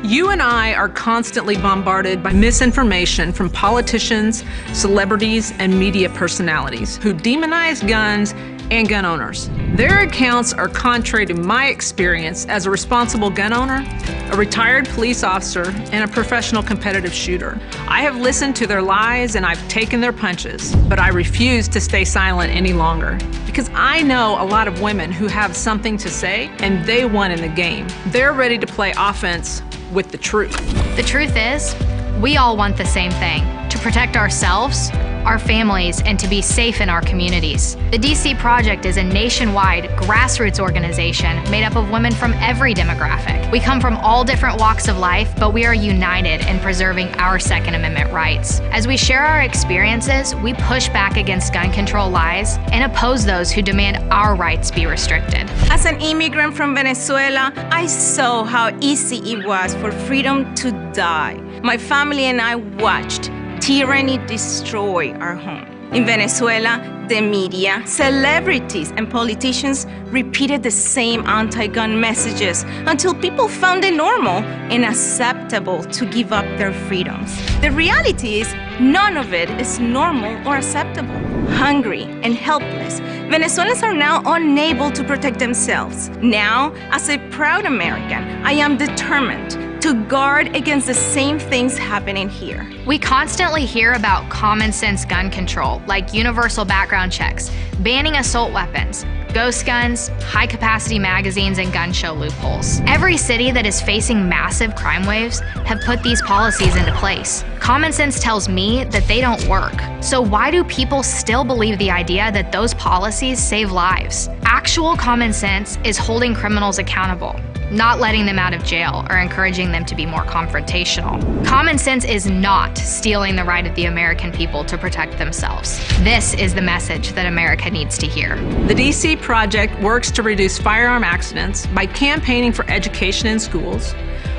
You and I are constantly bombarded by misinformation from politicians, celebrities, and media personalities who demonize guns and gun owners. Their accounts are contrary to my experience as a responsible gun owner, a retired police officer, and a professional competitive shooter. I have listened to their lies and I've taken their punches, but I refuse to stay silent any longer because I know a lot of women who have something to say and they won in the game. They're ready to play offense with the truth. The truth is, we all want the same thing: to protect ourselves, our families, and to be safe in our communities. The DC Project is a nationwide grassroots organization made up of women from every demographic. We come from all different walks of life, but we are united in preserving our Second Amendment rights. As we share our experiences, we push back against gun control lies and oppose those who demand our rights be restricted. As an immigrant from Venezuela, I saw how easy it was for freedom to die. My family and I watched tyranny destroy our home. In Venezuela, the media, celebrities, and politicians repeated the same anti-gun messages until people found it normal and acceptable to give up their freedoms. The reality is, none of it is normal or acceptable. Hungry and helpless, Venezuelans are now unable to protect themselves. Now, as a proud American, I am determined to guard against the same things happening here. We constantly hear about common sense gun control, like universal background checks, banning assault weapons, ghost guns, high-capacity magazines, and gun show loopholes. Every city that is facing massive crime waves have put these policies into place. Common sense tells me that they don't work. So why do people still believe the idea that those policies save lives? Actual common sense is holding criminals accountable, not letting them out of jail or encouraging them to be more confrontational. Common sense is not stealing the right of the American people to protect themselves. This is the message that America needs to hear. The DC Project works to reduce firearm accidents by campaigning for education in schools.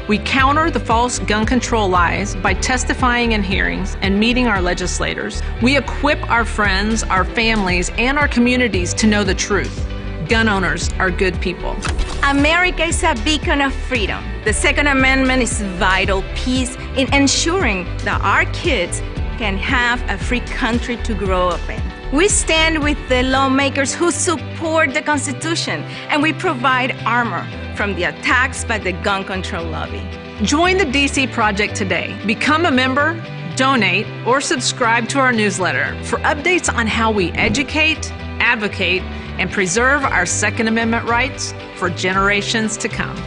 We counter the false gun control lies by testifying in hearings and meeting our legislators. We equip our friends, our families, and our communities to know the truth. Gun owners are good people. America is a beacon of freedom. The Second Amendment is a vital piece in ensuring that our kids can have a free country to grow up in. We stand with the lawmakers who support the Constitution, and we provide armor from the attacks by the gun control lobby. Join the DC Project today. Become a member, donate, or subscribe to our newsletter for updates on how we educate, advocate, and preserve our Second Amendment rights for generations to come.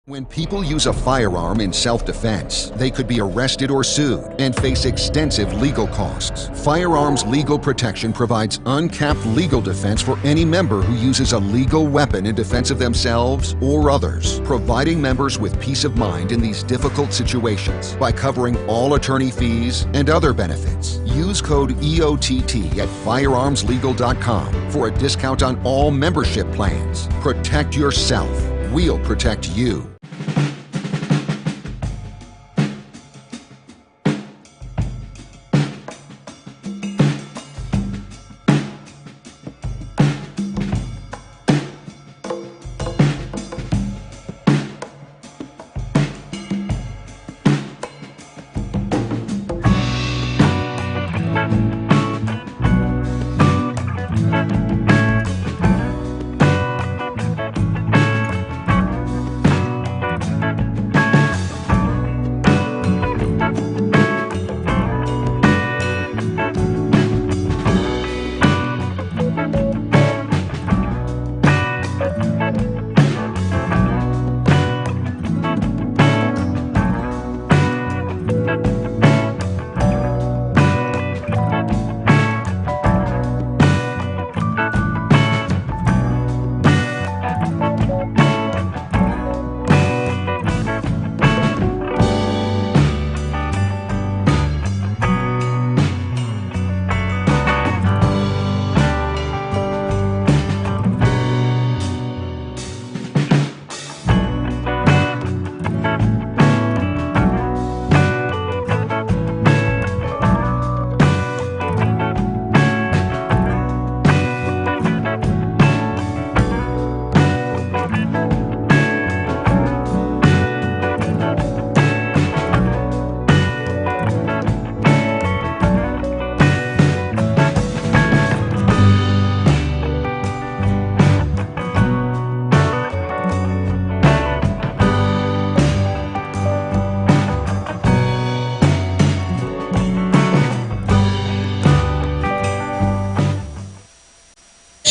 When people use a firearm in self-defense, they could be arrested or sued and face extensive legal costs. Firearms Legal Protection provides uncapped legal defense for any member who uses a legal weapon in defense of themselves or others, providing members with peace of mind in these difficult situations by covering all attorney fees and other benefits. Use code EOTT at firearmslegal.com for a discount on all membership plans. Protect yourself. We'll protect you.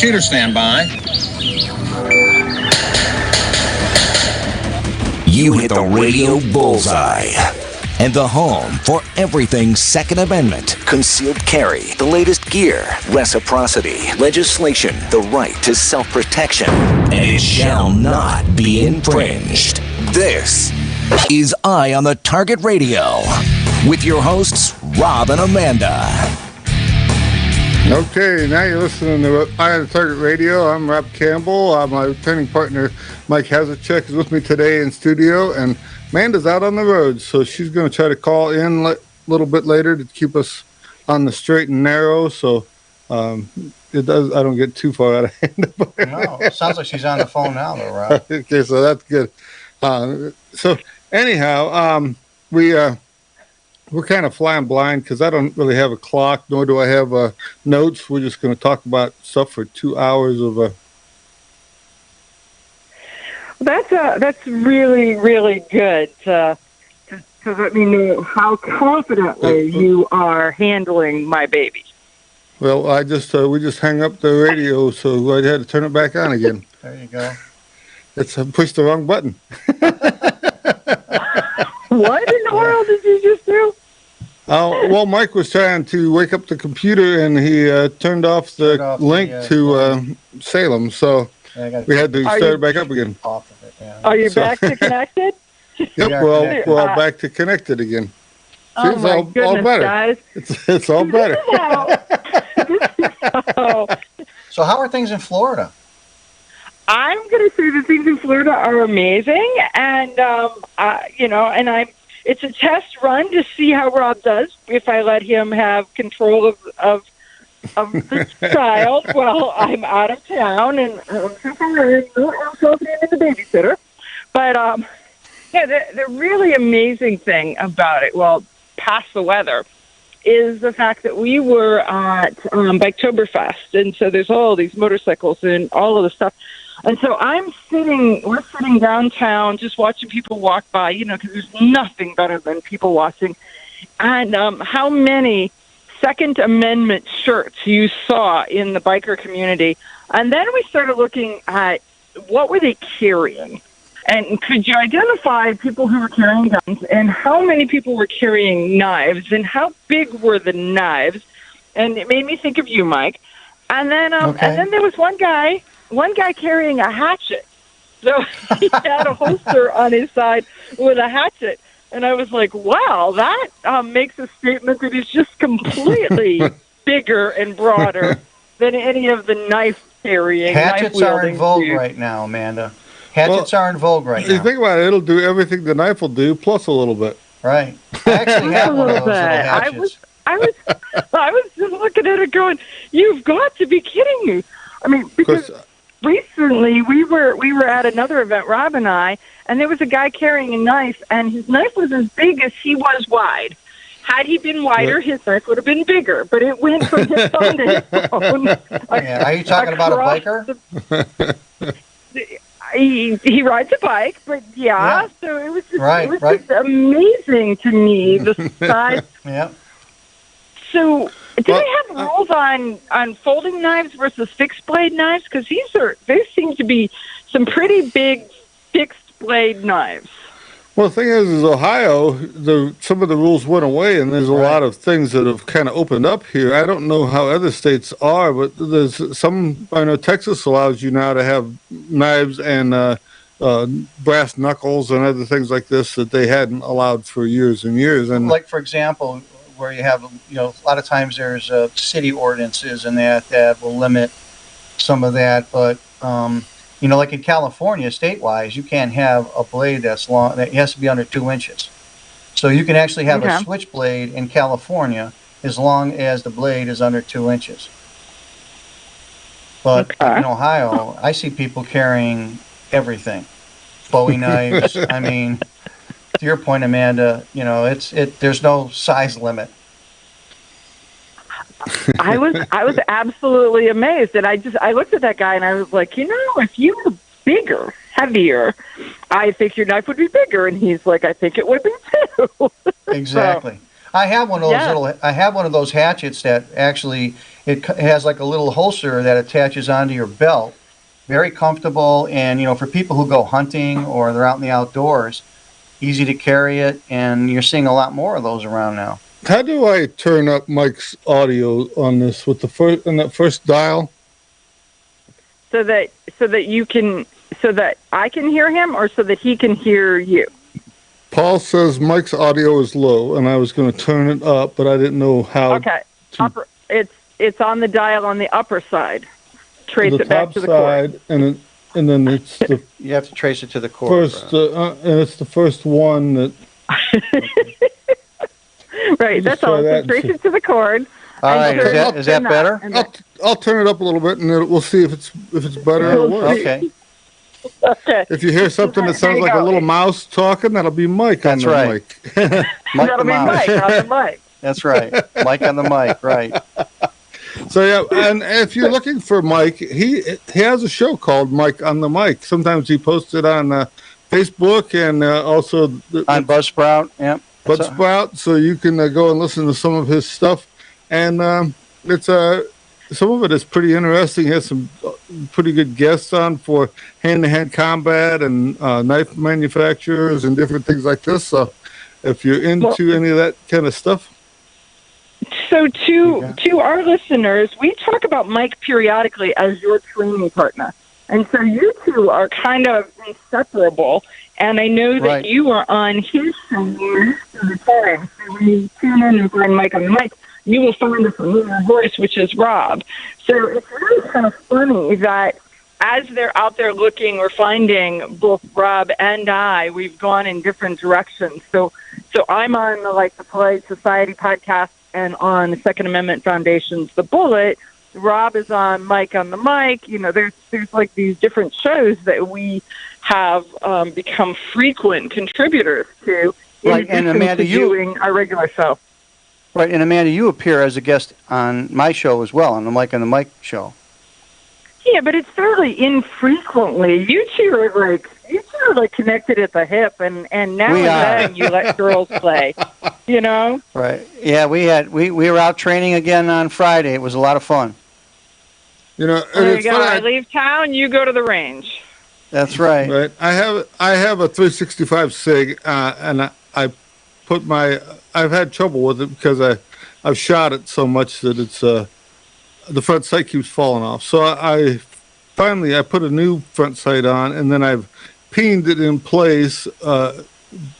Shooter standby. You hit the radio bullseye. And the home for everything Second Amendment, concealed carry, the latest gear, reciprocity, legislation, the right to self-protection, and it shall not be infringed. This is Eye on the Target Radio with your hosts, Rob and Amanda. Okay, now you're listening to Eye on the Target Radio. I'm Rob Campbell. My returning partner, Mike Hasychack, is with me today in studio, and Amanda's out on the road, so she's going to try to call in a little bit later to keep us on the straight and narrow, so I don't get too far out of hand. No, it sounds like she's on the phone now, though, Rob. Okay, so that's good. So anyhow, we're kind of flying blind because I don't really have a clock, nor do I have notes. We're just going to talk about stuff for 2 hours of That's really, really good to let me know how confidently you are handling my baby. Well, we just hung up the radio, so I had to turn it back on again. There you go. It's pushed the wrong button. What in the world did you just do? Well, Mike was trying to wake up the computer, and he turned off the link to Salem, so we had to start it back up again. Off of it, yeah. Are you back to connected? Yep, we're all back to connected again. Oh, my goodness, all better. Guys. It's all better. So how are things in Florida? I'm going to say the things in Florida are amazing, and it's a test run to see how Rob does if I let him have control of the child while I'm out of town, and I'm confident in the babysitter. But the really amazing thing about it, well, past the weather, is the fact that we were at Biketoberfest, and so there's all these motorcycles and all of the stuff. And so we're sitting downtown just watching people walk by, because there's nothing better than people watching. And how many Second Amendment shirts you saw in the biker community. And then we started looking at what were they carrying? And could you identify people who were carrying guns, and how many people were carrying knives, and how big were the knives? And it made me think of you, Mike. And then and then there was one guy carrying a hatchet. So he had a holster on his side with a hatchet. And I was like, wow, that makes a statement that is just completely bigger and broader than any of the knife-carrying, Hatchets are in vogue right now, Amanda. Hatchets are in vogue right now. You think about it, it'll do everything the knife will do, plus a little bit. Right. I actually have one of those little hatchets. I was just looking at it going, you've got to be kidding me. I mean, because recently we were at another event, Rob and I, and there was a guy carrying a knife, and his knife was as big as he was wide. Had he been wider, his knife would have been bigger, but it went from his phone to his phone. Yeah. Are you talking about a biker? He rides a bike, but so it was just, just amazing to me, the size. Yeah. So, do they have rules on folding knives versus fixed blade knives? Because they seem to be some pretty big fixed blade knives. Well, the thing is Ohio, some of the rules went away, and there's a lot of things that have kind of opened up here. I don't know how other states are, but there's some. I know Texas allows you now to have knives and brass knuckles and other things like this that they hadn't allowed for years and years. And like, for example, where you have, a lot of times there's city ordinances and that will limit some of that, but like in California, state-wise, you can't have a blade that's long. That has to be under 2 inches. So you can actually have a switchblade in California as long as the blade is under 2 inches. But in Ohio, I see people carrying everything, Bowie knives. I mean, to your point, Amanda, there's no size limit. I was absolutely amazed, and I looked at that guy and I was like, if you were bigger, heavier, I think your knife would be bigger. And he's like, I think it would be too. Exactly. I have one of those I have one of those hatchets that actually It has like a little holster that attaches onto your belt. Very comfortable, and for people who go hunting or they're out in the outdoors, easy to carry it, and you're seeing a lot more of those around now. How do I turn up Mike's audio on this with that first dial? So that I can hear him, or so that he can hear you? Paul says Mike's audio is low, and I was going to turn it up, but I didn't know how. Okay, it's on the dial on the upper side. Trace the it back top to the side, cord. and then it's the You have to trace it to the cord. first, and it's the first one that. Right, that's all. So trace it to the cord. All right, is that better? I'll turn it up a little bit, and we'll see if it's better or worse. Okay. Okay. If you hear something that sounds like a little mouse talking, that'll be Mike on the mic. Mike That'll the be mouse. Mike on the mic. That's right. Mike on the mic, right. So yeah, and if you're looking for Mike, he has a show called Mike on the Mic. Sometimes he posts it on Facebook and also on Buzzsprout. Yeah, Buzzsprout. So you can go and listen to some of his stuff, and it's some of it is pretty interesting. He has some pretty good guests on for hand-to-hand combat and knife manufacturers and different things like this. So if you're into any of that kind of stuff. So to our listeners, we talk about Mike periodically as your training partner. And so you two are kind of inseparable. And I know that you are on his show most of the time. So when you tune in and find Mike on the Mic, you will find a familiar voice, which is Rob. So it's really kind of funny that as they're out there looking or finding both Rob and we've gone in different directions. So I'm on the Polite Society podcast and on the Second Amendment Foundation's The Bullet. Rob is on Mike on the Mic. There's like these different shows that we have become frequent contributors to. Right, and Amanda, doing our regular show. Right, and Amanda, you appear as a guest on my show as well, on the Mike on the Mic show. Yeah, but it's fairly infrequently. You two are like connected at the hip, and now and then you let girls play. Right. Yeah, we were out training again on Friday. It was a lot of fun. There you go. I leave town, you go to the range. That's right. Right. I have a 365 SIG, and I've had trouble with it because I've shot it so much that it's the front sight keeps falling off. So I finally put a new front sight on, and then I've peened it in place.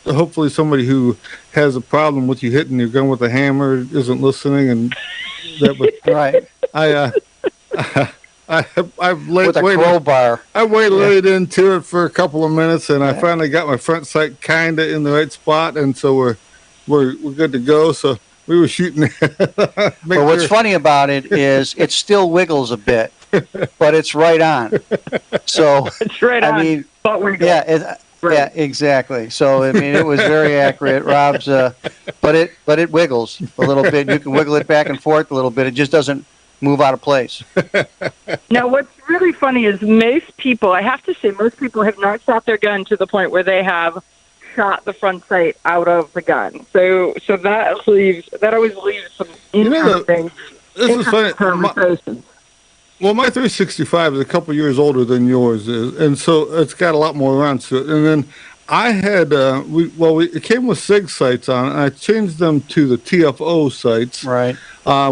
Hopefully somebody who has a problem with you hitting your gun with a hammer isn't listening, and that would right. I've laid with a crowbar. I laid into it for a couple of minutes, and I finally got my front sight kinda in the right spot, and so we're good to go. So we were shooting. But what's funny about it is it still wiggles a bit, but it's right on. So it's right on. I mean, yeah, exactly. So I mean, it was very accurate. Rob's, but it wiggles a little bit. You can wiggle it back and forth a little bit. It just doesn't move out of place. Now, what's really funny is most people have not shot their gun to the point where they have shot the front sight out of the gun. So that always leaves some interesting conversations. Well, my 365 is a couple years older than yours is, and so it's got a lot more rounds to it. And then I had it came with SIG sights on it, and I changed them to the TFO sights. Right.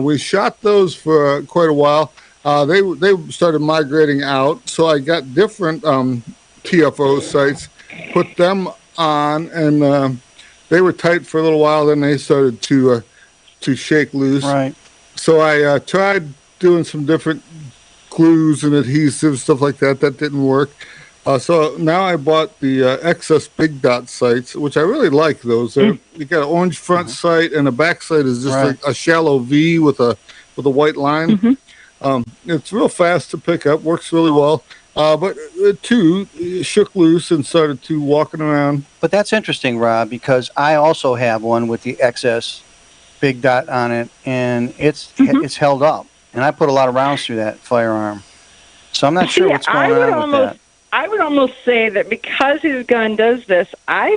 We shot those for quite a while. They started migrating out, so I got different TFO sights, put them on, and they were tight for a little while. Then they started to shake loose. Right. So I tried doing some different glues and adhesives, stuff like that. That didn't work. So now I bought the XS Big Dot sights, which I really like those. You got an orange front sight, and the back sight is just like a shallow V with a white line. It's real fast to pick up, works really well. But it shook loose and started to walking around. But that's interesting, Rob, because I also have one with the XS Big Dot on it, and it's held up. And I put a lot of rounds through that firearm. So I'm not sure what's going on with that. I would almost say that because his gun does this, I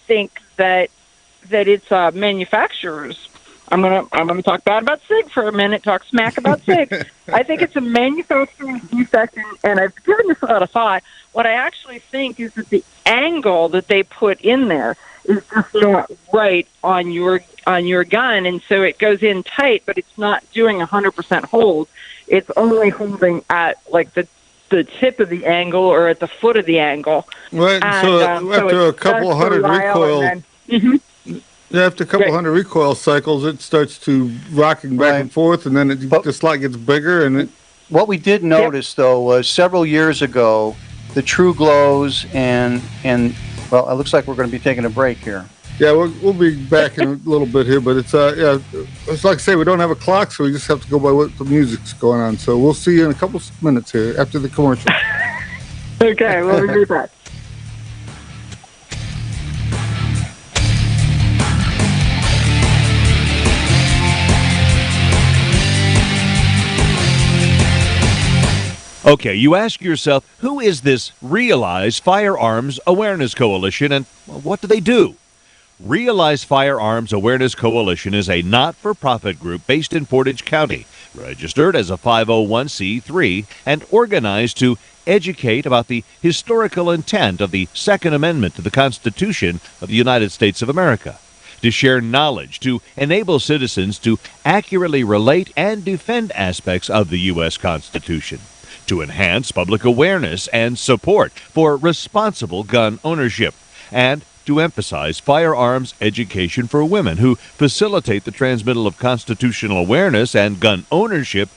think that it's a manufacturer's I'm gonna talk bad about SIG for a minute. Talk smack about SIG. I think it's a manufacturing defect, and I've given this a lot of thought. What I actually think is that the angle that they put in there is just not right on your gun, and so it goes in tight, but it's not doing 100% hold. It's only holding at like the tip of the angle or at the foot of the angle. Right. And, so after a couple hundred recoil, after a couple hundred recoil cycles, it starts to rocking back and forth, and then the slot gets bigger. And what we did notice though was several years ago, the True Glows and well, it looks like we're going to be taking a break here. Yeah, we'll be back in a little bit here, but it's like I say, we don't have a clock, so we just have to go by what the music's going on. So we'll see you in a couple minutes here after the commercial. Okay, we'll be back. Okay, you ask yourself, who is this Realize Firearms Awareness Coalition, and what do they do? Realize Firearms Awareness Coalition is a not-for-profit group based in Portage County, registered as a 501c3, and organized to educate about the historical intent of the Second Amendment to the Constitution of the United States of America, to share knowledge, to enable citizens to accurately relate and defend aspects of the U.S. Constitution, to enhance public awareness and support for responsible gun ownership, and to emphasize firearms education for women who facilitate the transmittal of constitutional awareness and gun ownership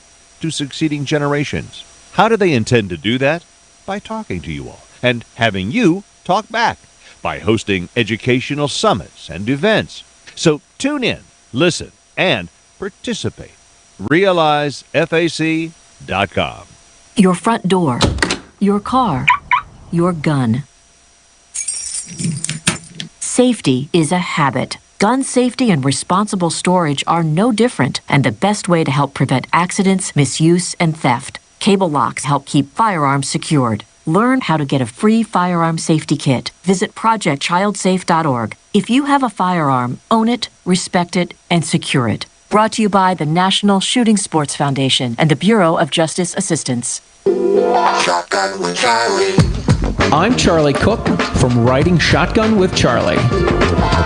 to succeeding generations. How do they intend to do that? By talking to you all and having you talk back, by hosting educational summits and events. So tune in, listen, and participate. RealizeFAC.com. Your front door, your car, your gun. Safety is a habit. Gun safety and responsible storage are no different, and the best way to help prevent accidents, misuse, and theft. Cable locks help keep firearms secured. Learn how to get a free firearm safety kit. Visit ProjectChildSafe.org. If you have a firearm, own it, respect it, and secure it. Brought to you by the National Shooting Sports Foundation and the Bureau of Justice Assistance. Shotgun with Charlie. I'm Charlie Cook from Riding Shotgun with Charlie.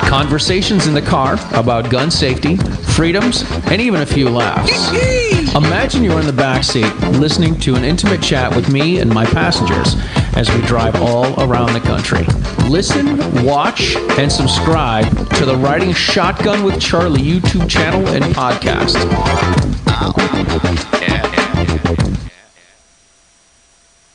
Conversations in the car about gun safety, freedoms, and even a few laughs. Imagine you're in the back seat listening to an intimate chat with me and my passengers as we drive all around the country. Listen, watch, and subscribe to the Riding Shotgun with Charlie YouTube channel and podcast.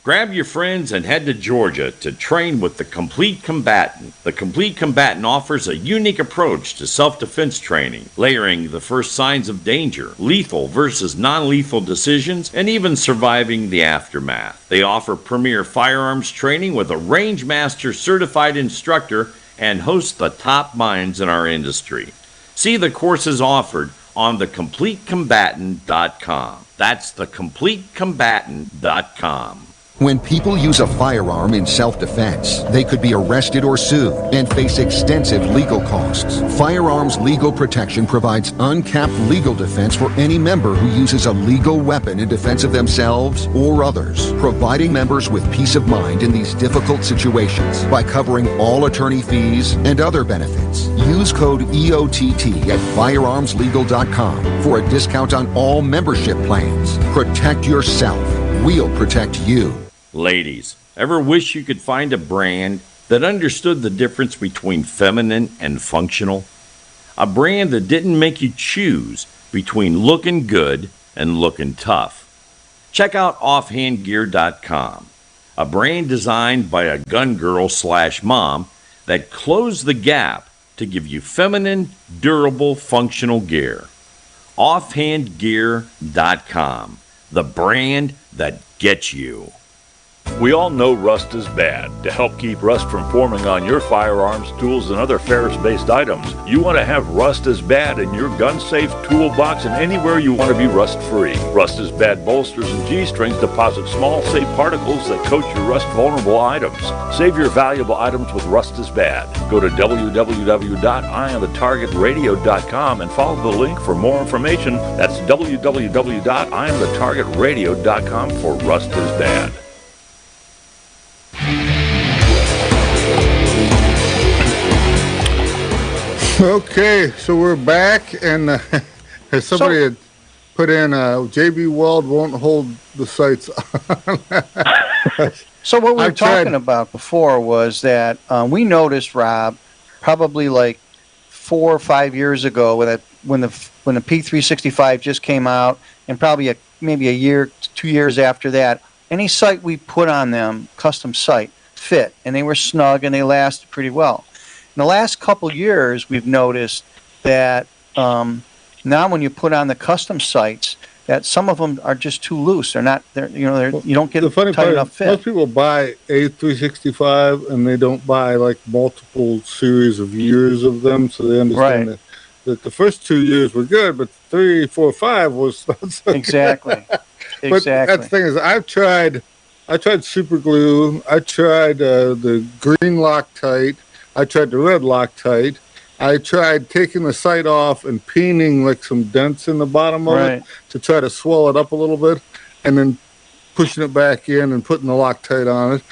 Grab your friends and head to Georgia to train with the Complete Combatant. The Complete Combatant offers a unique approach to self-defense training, layering the first signs of danger, lethal versus non-lethal decisions, and even surviving the aftermath. They offer premier firearms training with a range master certified instructor and host the top minds in our industry. See the courses offered on thecompletecombatant.com. That's thecompletecombatant.com. When people use a firearm in self-defense, they could be arrested or sued and face extensive legal costs. Firearms Legal Protection provides uncapped legal defense for any member who uses a legal weapon in defense of themselves or others, providing members with peace of mind in these difficult situations by covering all attorney fees and other benefits. Use code EOTT at firearmslegal.com for a discount on all membership plans. Protect yourself. We'll protect you. Ladies, ever wish you could find a brand that understood the difference between feminine and functional? A brand that didn't make you choose between looking good and looking tough. Check out offhandgear.com, a brand designed by a gun girl / mom that closed the gap to give you feminine, durable, functional gear. Offhandgear.com, the brand that gets you. We all know rust is bad. To help keep rust from forming on your firearms, tools, and other ferrous-based items, you want to have Rust is Bad in your gun-safe toolbox and anywhere you want to be rust-free. Rust is Bad bolsters and G-strings deposit small, safe particles that coat your rust-vulnerable items. Save your valuable items with Rust is Bad. Go to www.eyeonthetargetradio.com and follow the link for more information. That's www.eyeonthetargetradio.com for Rust is Bad. Okay, so we're back, and somebody had put in JB Weld won't hold the sights on. So what we were talking about before was that we noticed, Rob, probably like 4 or 5 years ago, when the P365 just came out, and probably maybe a year, 2 years after that, any sight we put on them, custom sight, fit, and they were snug and they lasted pretty well. In the last couple years, we've noticed that now when you put on the custom sights, that some of them are just too loose. They're not. You don't get the funny tight part enough fit. Most people buy a 365 and they don't buy like multiple series of years of them, so they understand that the first 2 years were good, but 3, 4, 5 was not so Exactly. Good. But Exactly. the thing is, I tried super glue. I tried the green Loctite. I tried the red Loctite. I tried taking the sight off and peening like some dents in the bottom of it to try to swell it up a little bit, and then pushing it back in and putting the Loctite on it.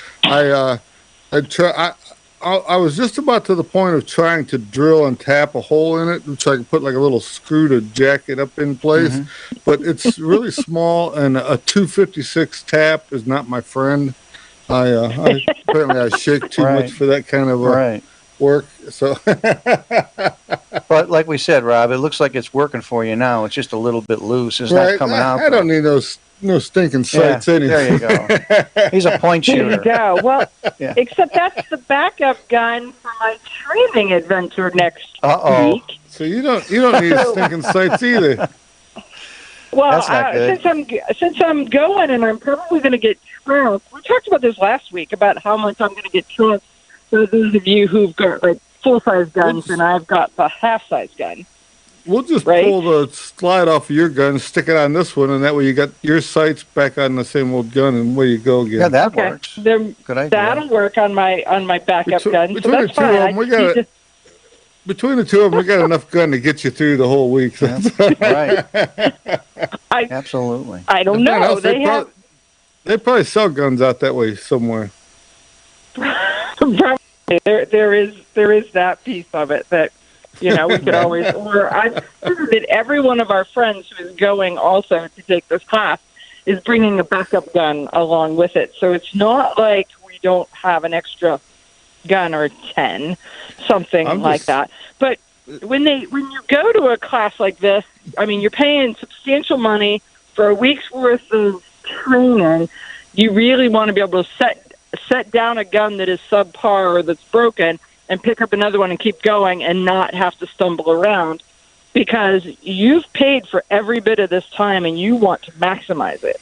I was just about to the point of trying to drill and tap a hole in it so I could put like a little screw to jack it up in place, but it's really small, and a 256 tap is not my friend. Apparently I shake too much for that kind of work. So, but like we said, Rob, it looks like it's working for you now. It's just a little bit loose. It's not coming out. I don't need those no stinking sights anyway. There you go. He's a point shooter. There you go. Well, except that's the backup gun for my training adventure next week. So you don't need stinking sights either. Well, since I'm going and I'm probably going to get trounced. We talked about this last week about how much I'm going to get trounced. For those of you who've got like full-size guns and I've got the half-size gun. We'll just pull the slide off of your gun, stick it on this one, and that way you got your sights back on the same old gun, and away you go again. Yeah, that works. Good idea. That'll work on my backup gun. So that's fine. Between the two of them, we got enough gun to get you through the whole week. So. Right. Absolutely. I don't know. They probably sell guns out that way somewhere. There is that piece of it that we could always order. I'm sure that every one of our friends who is going also to take this class is bringing a backup gun along with it. So it's not like we don't have an extra gun or 10, something like that. But when you go to a class like this, I mean, you're paying substantial money for a week's worth of training. You really want to be able to set down a gun that is subpar or that's broken and pick up another one and keep going and not have to stumble around, because you've paid for every bit of this time and you want to maximize it.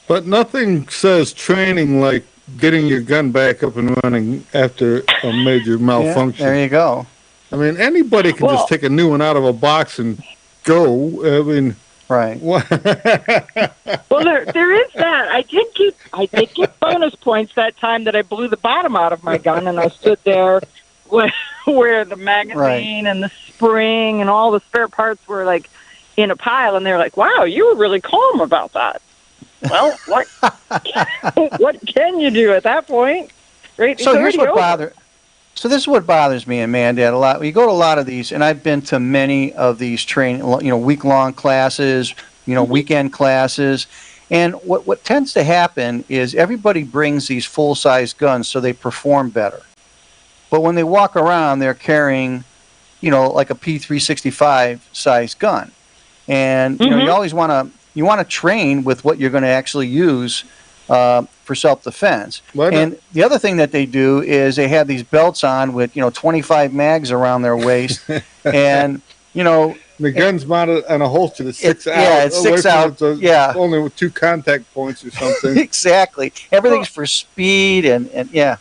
But nothing says training like getting your gun back up and running after a major malfunction. There you go. I mean, anybody can just take a new one out of a box and go. I mean, right. Well, there is that. I did get bonus points that time that I blew the bottom out of my gun, and I stood there where the magazine and the spring and all the spare parts were like in a pile, and they're like, "Wow, you were really calm about that." Well, what can you do at that point? Right? So here's what bothers. So this is what bothers me and Mandad a lot. We go to a lot of these, and I've been to many of these training, week-long classes, weekend classes, and what tends to happen is everybody brings these full-size guns so they perform better. But when they walk around, they're carrying, like a P365 size gun, and you always want to train with what you're going to actually use for self-defense. And the other thing that they do is they have these belts on with 25 mags around their waist, and The gun's mounted on a holster that's six out. Yeah, it's away 6 from out. it to Yeah. only with 2 contact points or something. Exactly. Everything's for speed and yeah.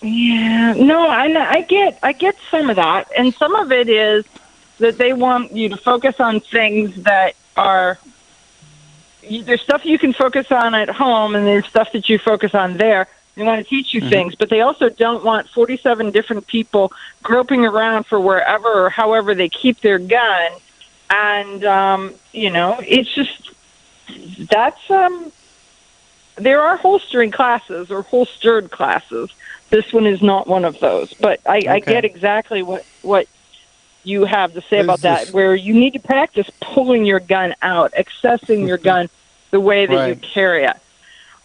Yeah, no, I get some of that, and some of it is that they want you to focus on things that are. There's stuff you can focus on at home, and there's stuff that you focus on there. They want to teach you things, but they also don't want 47 different people groping around for wherever or however they keep their gun, and it's just that's there are holstering classes or holstered classes. This one is not one of those, but I get exactly what you have to say about that, where you need to practice pulling your gun out, accessing your gun the way that you carry it.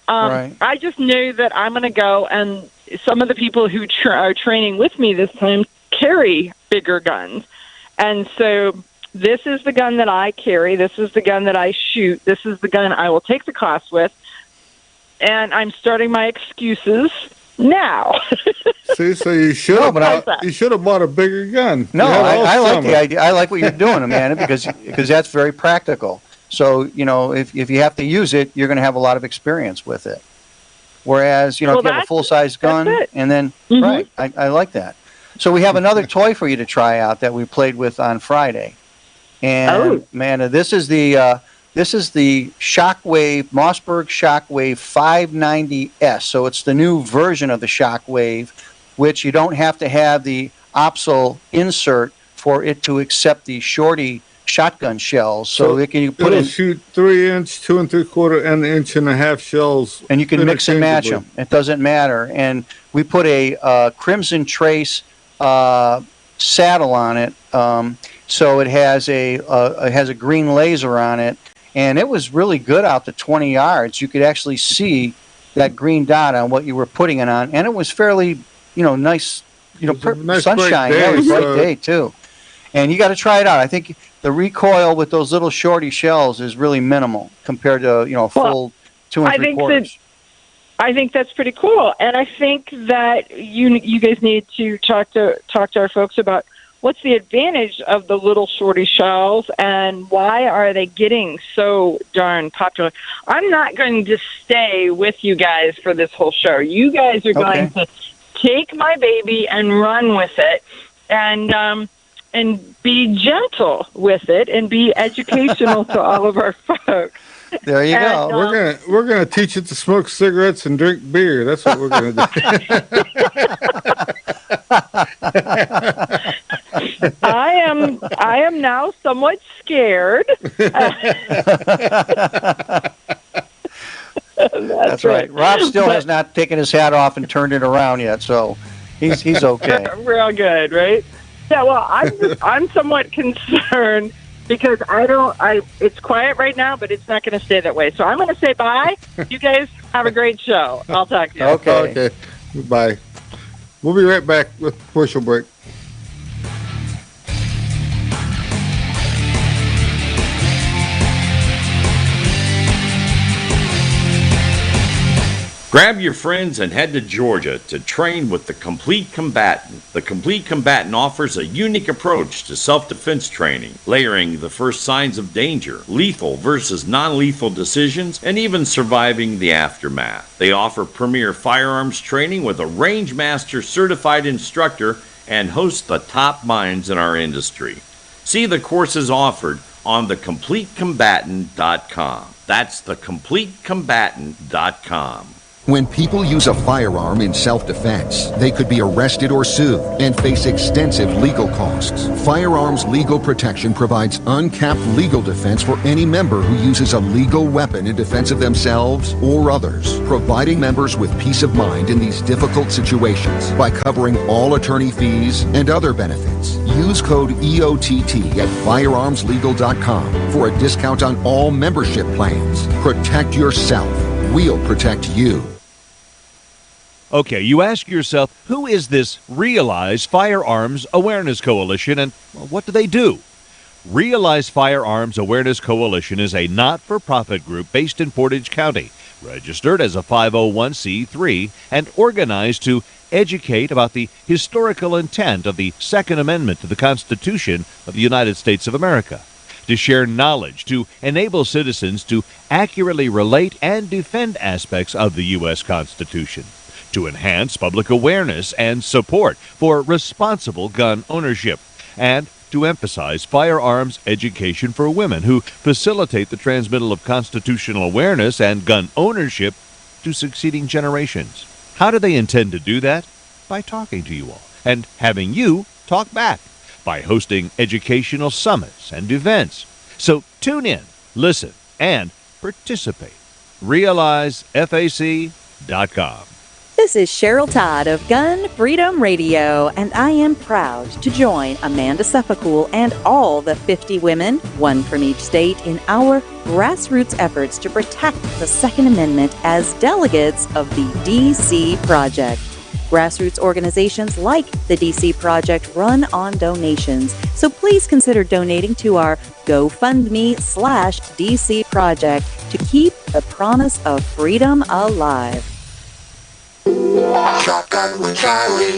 I just knew that I'm going to go, and some of the people who are training with me this time carry bigger guns. And so this is the gun that I carry. This is the gun that I shoot. This is the gun I will take the class with. And I'm starting my excuses now. See, so you should have bought a bigger gun. No, I like the idea. I like what you're doing, Amanda, because that's very practical. So, if you have to use it, you're going to have a lot of experience with it. Whereas, if you have a full-size gun, and then, right, I like that. So we have another toy for you to try out that we played with on Friday. And, Amanda, this is the Shockwave, Mossberg Shockwave 590S. So it's the new version of the Shockwave, which you don't have to have the OPSL insert for it to accept the shorty shotgun shells. So it can put in shoot 3-inch, 2 3/4, and 1.5-inch shells, and you can mix and match them. It doesn't matter. And we put a Crimson Trace saddle on it, so it has a green laser on it, and it was really good out to 20 yards. You could actually see that green dot on what you were putting it on, and it was fairly, nice, nice sunshine. Bright day, yeah, it was a bright day too. And you got to try it out. I think the recoil with those little shorty shells is really minimal compared to full 2 3/4. I think that's pretty cool, and I think that you guys need to talk to our folks about what's the advantage of the little shorty shells and why are they getting so darn popular. I'm not going to stay with you guys for this whole show. You guys are going to take my baby and run with it, and be gentle with it and be educational to all of our folks. There you go. We're gonna teach it to smoke cigarettes and drink beer. That's what we're gonna do. I am now somewhat scared. That's right. Rob still has not taken his hat off and turned it around yet, so he's okay. Real good, right? Yeah. Well, I'm somewhat concerned because it's quiet right now, but it's not going to stay that way. So I'm going to say bye. You guys have a great show. I'll talk to you. Okay. Bye. We'll be right back with commercial break. Grab your friends and head to Georgia to train with the Complete Combatant. The Complete Combatant offers a unique approach to self-defense training, layering the first signs of danger, lethal versus non-lethal decisions, and even surviving the aftermath. They offer premier firearms training with a range master certified instructor and host the top minds in our industry. See the courses offered on thecompletecombatant.com. That's thecompletecombatant.com. When people use a firearm in self-defense, they could be arrested or sued and face extensive legal costs. Firearms Legal Protection provides uncapped legal defense for any member who uses a legal weapon in defense of themselves or others, providing members with peace of mind in these difficult situations by covering all attorney fees and other benefits. Use code EOTT at firearmslegal.com for a discount on all membership plans. Protect yourself. We'll protect you. Okay, you ask yourself, who is this Realize Firearms Awareness Coalition, and what do they do? Realize Firearms Awareness Coalition is a not-for-profit group based in Portage County, registered as a 501c3, and organized to educate about the historical intent of the Second Amendment to the Constitution of the United States of America. to share knowledge, to enable citizens to accurately relate and defend aspects of the U.S. Constitution, to enhance public awareness and support for responsible gun ownership, and to emphasize firearms education for women who facilitate the transmittal of constitutional awareness and gun ownership to succeeding generations. How do they intend to do that? By talking to you all and having you talk back, by hosting educational summits and events. So tune in, listen, and participate. RealizeFAC.com. This is Cheryl Todd of Gun Freedom Radio, and I am proud to join Amanda Suffolcool and all the 50 women, one from each state, in our grassroots efforts to protect the Second Amendment as delegates of the DC Project. Grassroots organizations like the DC Project run on donations, so please consider donating to our GoFundMe/DC Project to keep the promise of freedom alive. Shotgun with Charlie.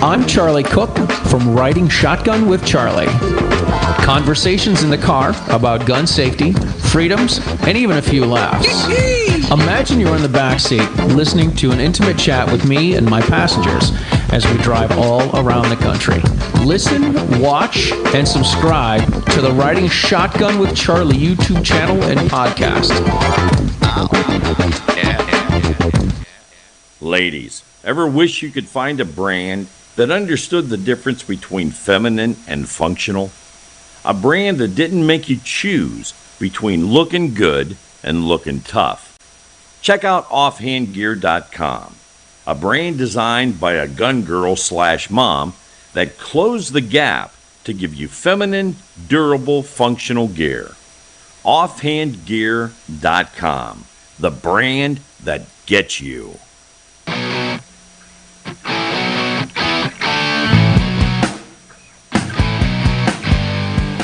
I'm Charlie Cook from Riding Shotgun with Charlie. Conversations in the car about gun safety, freedoms, and even a few laughs. Imagine you're in the back seat listening to an intimate chat with me and my passengers as we drive all around the country. Listen, watch, and subscribe to the Riding Shotgun with Charlie YouTube channel and podcast. Ladies, ever wish you could find a brand that understood the difference between feminine and functional? A brand that didn't make you choose between looking good and looking tough. Check out offhandgear.com, a brand designed by a gun girl/mom that closed the gap to give you feminine, durable, functional gear. Offhandgear.com, the brand that gets you.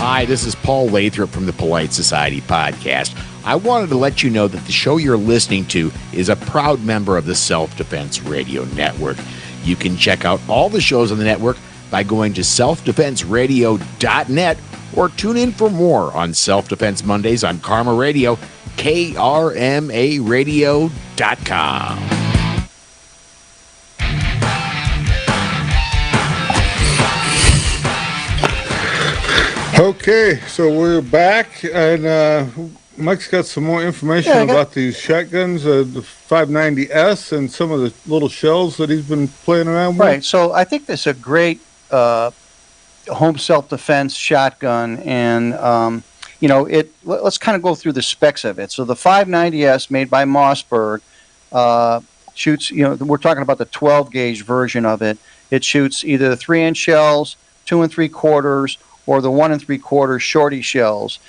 Hi, this is Paul Lathrop from the Polite Society podcast. I wanted to let you know that the show you're listening to is a proud member of the Self-Defense Radio Network. You can check out all the shows on the network by going to selfdefenseradio.net or tune in for more on Self-Defense Mondays on Karma Radio, krmaradio.com. Okay, so we're back, and Mike's got some more information about these shotguns, the 590S, and some of the little shells that he's been playing around with. Right, so I think this is a great home self-defense shotgun, and let's kind of go through the specs of it. So the 590S, made by Mossberg, shoots, we're talking about the 12 gauge version of it. It shoots either the 3-inch shells, 2 3/4, or the 1 3/4 shorty shells.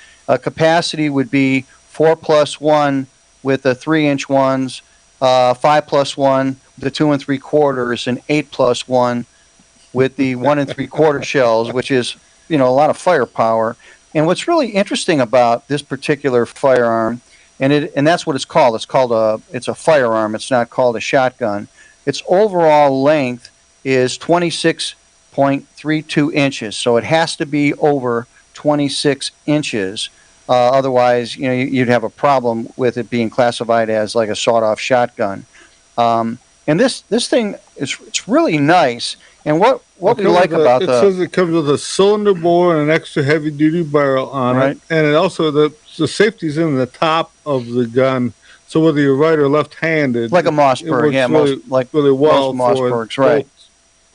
Capacity would be 4+1 with the 3-inch ones, 5+1 with the 2 3/4, and 8+1 with the 1 3/4 shells, which is a lot of firepower. And what's really interesting about this particular firearm, and that's what it's called. It's a firearm. It's not called a shotgun. Its overall length is 26.32 inches, so it has to be over 26 inches. Otherwise, you'd have a problem with it being classified as like a sawed-off shotgun. And this thing it's really nice. And what we like about it says it comes with a cylinder bore and an extra heavy-duty barrel on it, and it also the safety's in the top of the gun. So whether you're right or left-handed, like a Mossberg, really well most Mossbergs, right?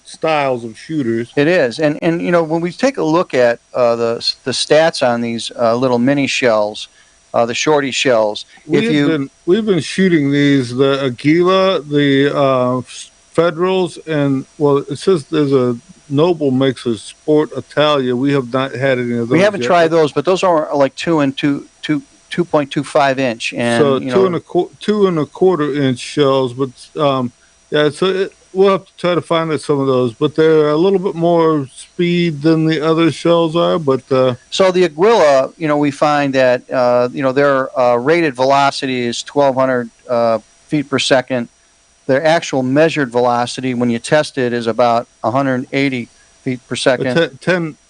Styles of shooters. It is, and when we take a look at the stats on these little mini shells, the shorty shells, we've been shooting these, the Aguila, the Federals, and it says there's a Noble makes a Sport Italia. We have not had any of those. We haven't yet. tried those, but those are like 2.25 inch, and so 2 1/4 inch shells. But we'll have to try to find some of those, but they're a little bit more speed than the other shells are. But so the Aguila, we find that their rated velocity is 1,200 feet per second. Their actual measured velocity, when you test it, is about 180 feet per second.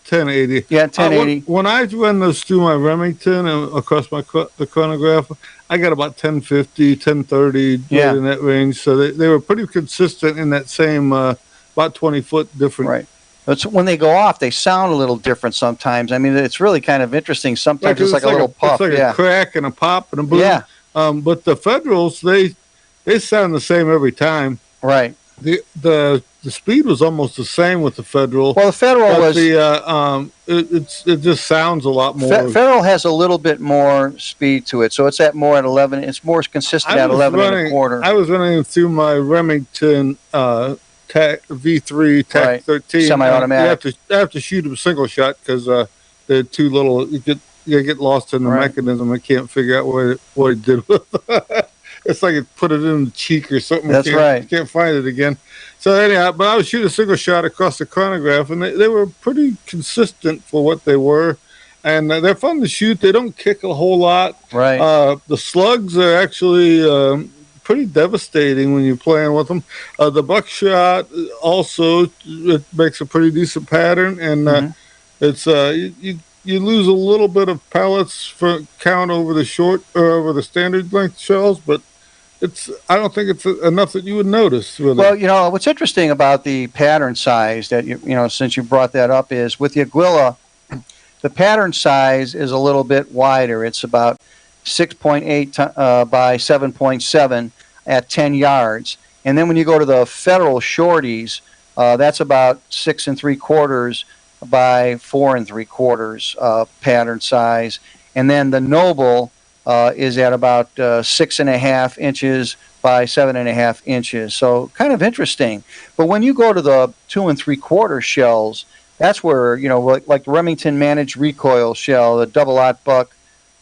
1080. Yeah, 1080. When I run those through my Remington and across the chronograph, I got about 1050, 1030, Yeah. right in that range. So they were pretty consistent in that same about 20-foot difference. Right. But when they go off, they sound a little different sometimes. I mean, it's really kind of interesting. Sometimes it's like a little puff. It's like a crack and a pop and a boom. Yeah. But the Federals, they sound the same every time. Right. The speed was almost the same with the Federal. Well, the Federal was it just sounds a lot more. Federal has a little bit more speed to it, so it's at 11. It's more consistent at 11 and a quarter. I was running through my Remington V3 TAC 13 semi-automatic. I have to shoot a single shot because they're too little. You get lost in the mechanism. I can't figure out what it did with it. It's like it put it in the cheek or something. That's right. You can't find it again. So anyhow, but I was shooting a single shot across the chronograph, and they were pretty consistent for what they were. And they're fun to shoot. They don't kick a whole lot. Right. The slugs are actually pretty devastating when you're playing with them. The buckshot also, it makes a pretty decent pattern, and it's you lose a little bit of pellets for count over the short or over the standard length shells, but I don't think it's enough that you would notice. Really. Well, what's interesting about the pattern size that since you brought that up is with the Aguila, the pattern size is a little bit wider. It's about 6.8 by 7.7 at 10 yards, and then when you go to the Federal shorties, that's about 6 3/4 by 4 3/4 pattern size, and then the Noble is at about 6.5 inches by 7.5 inches. So kind of interesting. But when you go to the 2 3/4 shells, that's where like the Remington managed recoil shell, the double-aught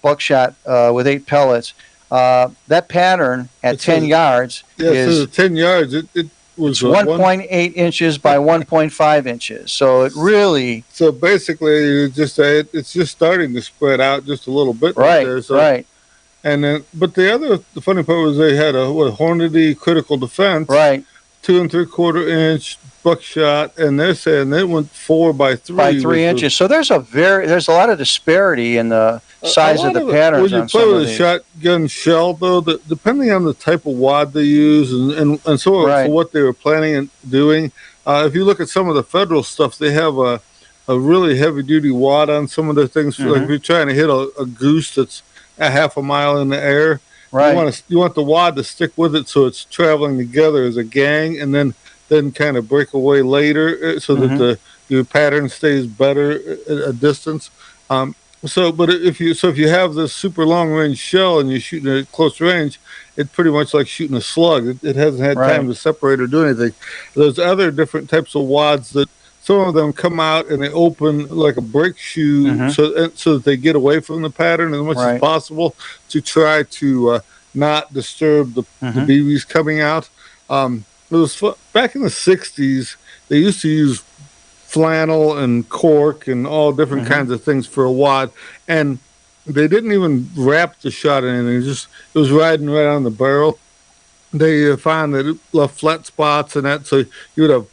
buckshot with 8 pellets. That pattern at 10 yards is 10 yards. It was 1.8 inches by 1.5 inches. So it really. So basically, it's just starting to spread out just a little bit. Right. There, so. Right. And then, but the funny part was they had a Hornady critical defense. Right. 2 3/4 inch buckshot, and they're saying they went 4 by 3. By 3 inches. So there's a lot of disparity in the size of the patterns. When you play with a shotgun shell, though, depending on the type of wad they use and so for what they were planning and doing, if you look at some of the Federal stuff, they have a really heavy duty wad on some of their things. Like if you're trying to hit a goose that's a half a mile in the air, you want the wad to stick with it so it's traveling together as a gang, and then kind of break away later so that your pattern stays better at a distance. But if you have this super long range shell and you're shooting at close range, it's pretty much like shooting a slug. It hasn't had time to separate or do anything. There's other different types of wads that some of them come out and they open like a brake shoe so that they get away from the pattern as much as possible to try to not disturb the BBs coming out. It was back in the 60s, they used to use flannel and cork and all different kinds of things for a wad, and they didn't even wrap the shot in anything. It was riding right on the barrel. They found that it left flat spots and that, so you would have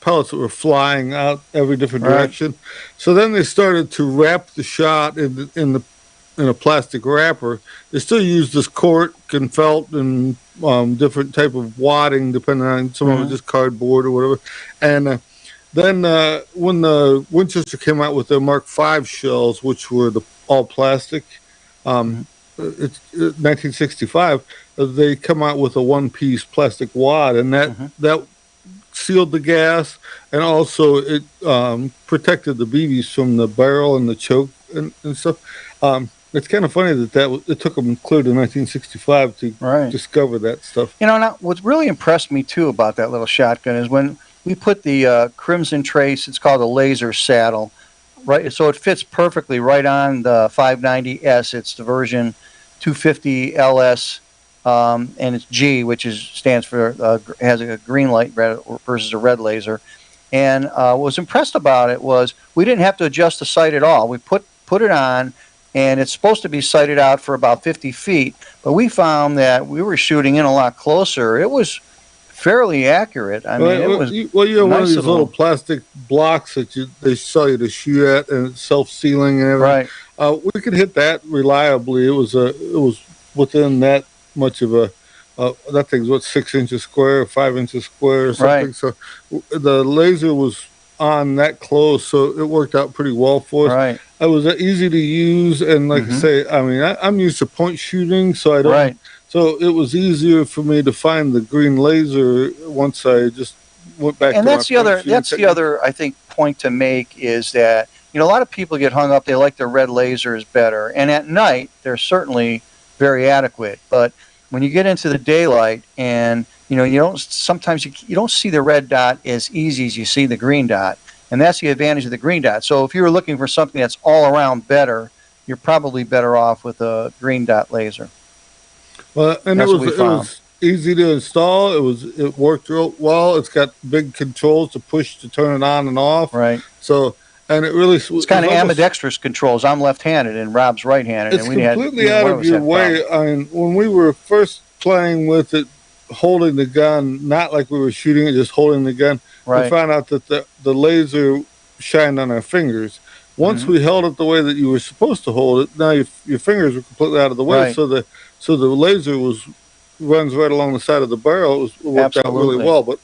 pellets that were flying out every different direction. So then they started to wrap the shot in a plastic wrapper. They still use this cork and felt and different type of wadding, depending on some of it just cardboard or whatever. And then when the Winchester came out with their Mark V shells, which were the all plastic, it's 1965, they come out with a one-piece plastic wad, and that sealed the gas, and also it protected the BBs from the barrel and the choke and stuff. It's kind of funny that it took them clear to 1965 to discover that stuff. Now what really impressed me too about that little shotgun is when we put the Crimson Trace, it's called a laser saddle, right? So it fits perfectly right on the 590S. It's the version 250 LS, and it's G, which stands for has a green light versus a red laser. And what was impressed about it was we didn't have to adjust the sight at all. We put it on, and it's supposed to be sighted out for about 50 feet, but we found that we were shooting in a lot closer. It was fairly accurate. I mean, it was you have one of these little plastic blocks that they sell you to shoot at, and it's self-sealing and everything. Right. We could hit that reliably. It was within that much of a. That thing's 6 inches square, 5 inches square, or something. Right. So the laser was on that close, so it worked out pretty well for us. Right. It was easy to use, and like I say, I mean, I'm used to point shooting, so I don't. Right. So it was easier for me to find the green laser once I just went back. And to that's the other I think point to make is that a lot of people get hung up. They like the red lasers better, and at night they're certainly very adequate. But when you get into the daylight, and you don't sometimes you don't see the red dot as easy as you see the green dot, and that's the advantage of the green dot. So if you're looking for something that's all around better, you're probably better off with a green dot laser. Well, and it was easy to install. It worked real well. It's got big controls to push to turn it on and off. Right. So, and it's kind of ambidextrous controls. I'm left-handed and Rob's right-handed. It's and we completely out of your way. I mean, when we were first playing with it, holding the gun, not like we were shooting it, just holding the gun, we found out that the laser shined on our fingers. Once we held it the way that you were supposed to hold it, now your fingers were completely out of the way. Right. So the laser runs right along the side of the barrel. It worked out really well. But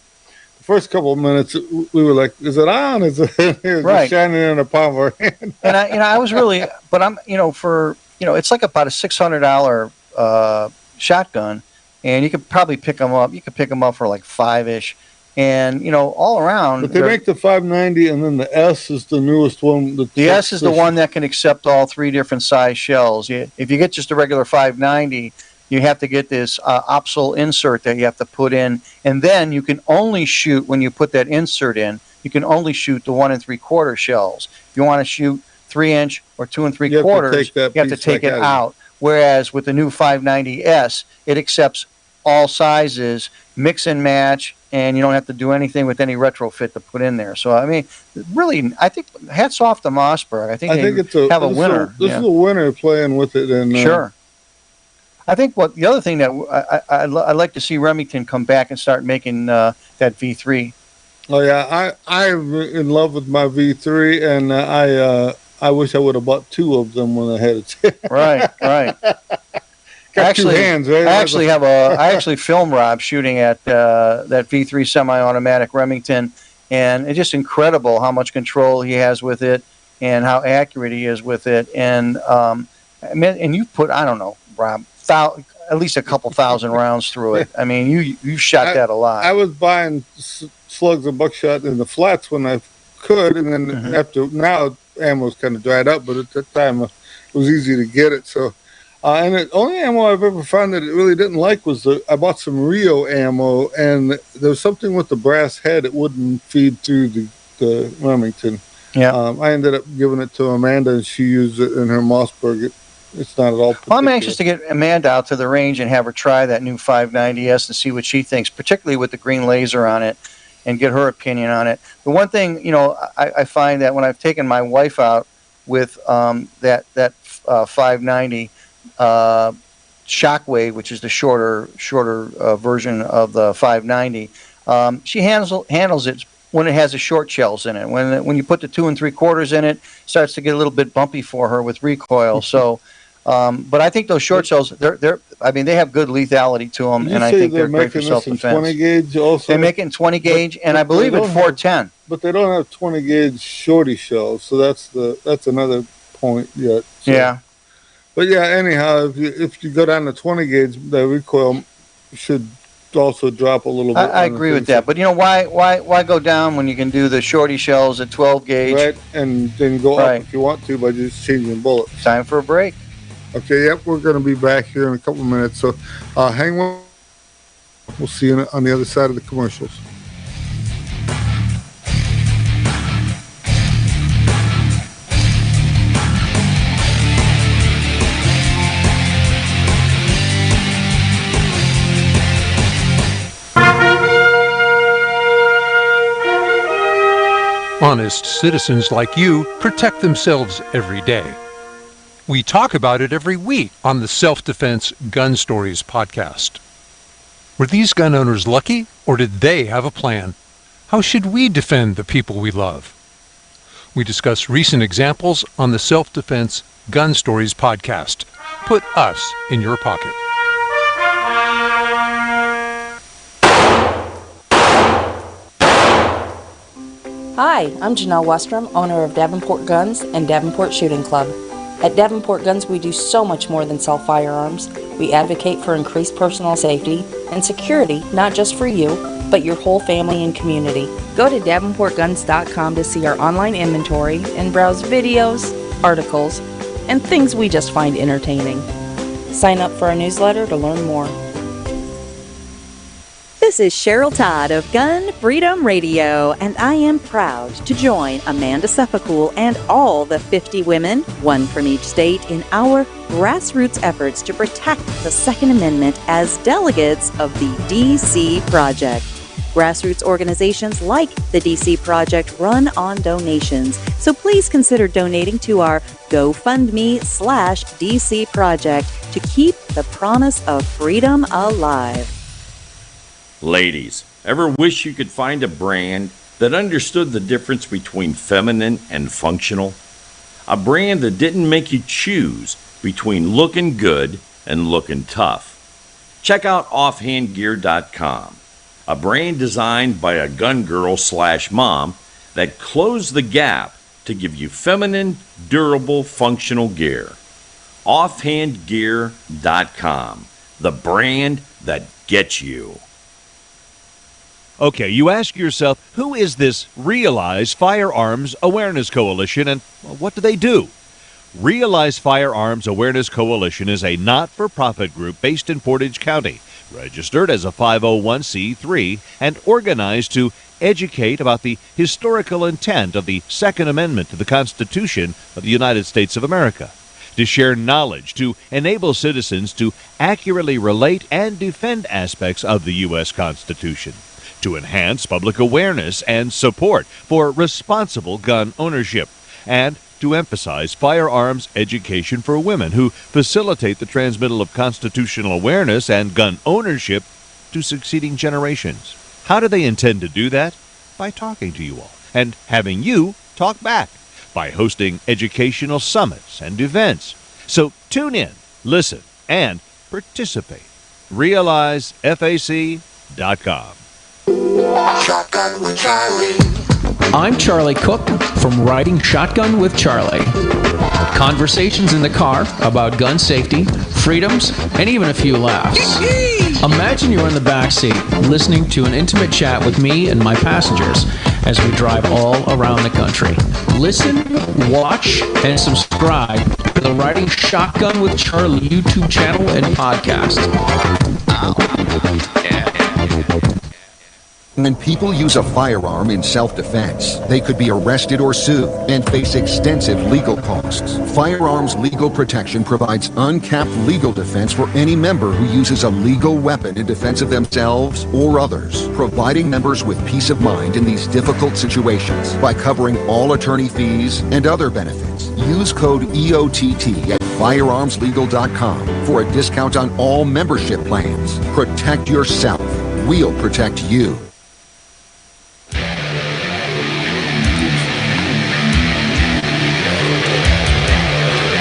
the first couple of minutes, we were like, "Is it on? Is it just shining in the palm of our hand?" And I was really, but I'm, it's like about a $600 shotgun, and you could probably pick them up. You could pick them up for like $5-ish. And all around. But they make the 590, and then the S is the newest one. The S is the one that can accept all 3 different size shells. If you get just a regular 590, you have to get this opsol insert that you have to put in, and then you can only shoot when you put that insert in. You can only shoot the 1 3/4 shells. If you want to shoot 3-inch or 2 3/4, you have to take it out. Whereas with the new 590S, it accepts all sizes, mix and match, and you don't have to do anything with any retrofit to put in there. So, I mean, really, I think hats off to Mossberg. I think they have a winner. This is a winner playing with it. And sure. I think the other thing that I'd like to see Remington come back and start making that V3. Oh, yeah. I'm in love with my V3, and I wish I would have bought 2 of them when I had it. Right. Got 2 hands, right? I actually filmed Rob shooting at that V3 semi-automatic Remington, and it's just incredible how much control he has with it and how accurate he is with it. And and you put, I don't know, Rob, at least a couple thousand rounds through it. I mean, you shot that a lot. I was buying slugs of buckshot in the flats when I could, and then after now ammo's kind of dried up, but at that time it was easy to get it. So. And the only ammo I've ever found that it really didn't like was I bought some Rio ammo, and there was something with the brass head. It wouldn't feed through the Remington. Yeah. I ended up giving it to Amanda, and she used it in her Mossberg. It's not at all particular. Well, I'm anxious to get Amanda out to the range and have her try that new 590S and see what she thinks, particularly with the green laser on it, and get her opinion on it. The one thing, I find that when I've taken my wife out with that 590, Shockwave, which is the shorter version of the 590. She handles it when it has the short shells in it. When you put the 2 3/4 in it, starts to get a little bit bumpy for her with recoil. So, but I think those short shells, they have good lethality to them, and I think they're great for self-defense. 20 gauge also. They make it in 20 gauge, and I believe in 410. But they don't have 20 gauge shorty shells, so that's another point yet. So. Yeah. But yeah, anyhow, if you go down to 20 gauge, the recoil should also drop a little bit. I agree with that. But why go down when you can do the shorty shells at 12 gauge? Right, and then go up if you want to by just changing bullets. Time for a break. Okay, yep, we're going to be back here in a couple minutes. So hang on. We'll see you on the other side of the commercials. Honest citizens like you protect themselves every day. We talk about it every week on the Self-Defense Gun Stories podcast. Were these gun owners lucky, or did they have a plan? How should we defend the people we love? We discuss recent examples on the Self-Defense Gun Stories podcast. Put us in your pocket. Hi, I'm Janelle Westrom, owner of Davenport Guns and Davenport Shooting Club. At Davenport Guns, we do so much more than sell firearms. We advocate for increased personal safety and security, not just for you, but your whole family and community. Go to davenportguns.com to see our online inventory and browse videos, articles, and things we just find entertaining. Sign up for our newsletter to learn more. This is Cheryl Todd of Gun Freedom Radio, and I am proud to join Amanda Suffolk and all the 50 women, one from each state, in our grassroots efforts to protect the Second Amendment as delegates of the DC Project. Grassroots organizations like the DC Project run on donations, so please consider donating to our GoFundMe/DC Project to keep the promise of freedom alive. Ladies, ever wish you could find a brand that understood the difference between feminine and functional? A brand that didn't make you choose between looking good and looking tough. Check out offhandgear.com, a brand designed by a gun girl/mom that closed the gap to give you feminine, durable, functional gear. Offhandgear.com, the brand that gets you. Okay, you ask yourself, who is this Realize Firearms Awareness Coalition, and what do they do? Realize Firearms Awareness Coalition is a not-for-profit group based in Portage County, registered as a 501c3, and organized to educate about the historical intent of the Second Amendment to the Constitution of the United States of America, to share knowledge, to enable citizens to accurately relate and defend aspects of the U.S. Constitution, to enhance public awareness and support for responsible gun ownership, and to emphasize firearms education for women who facilitate the transmittal of constitutional awareness and gun ownership to succeeding generations. How do they intend to do that? By talking to you all and having you talk back, by hosting educational summits and events. So tune in, listen, and participate. RealizeFAC.com. Shotgun with Charlie. I'm Charlie Cook from Riding Shotgun with Charlie. Conversations in the car about gun safety, freedoms, and even a few laughs. Imagine you're in the back seat listening to an intimate chat with me and my passengers as we drive all around the country. Listen, watch, and subscribe to the Riding Shotgun with Charlie YouTube channel and podcast. When people use a firearm in self-defense, they could be arrested or sued and face extensive legal costs. Firearms Legal Protection provides uncapped legal defense for any member who uses a legal weapon in defense of themselves or others, providing members with peace of mind in these difficult situations by covering all attorney fees and other benefits. Use code EOTT at firearmslegal.com for a discount on all membership plans. Protect yourself. We'll protect you.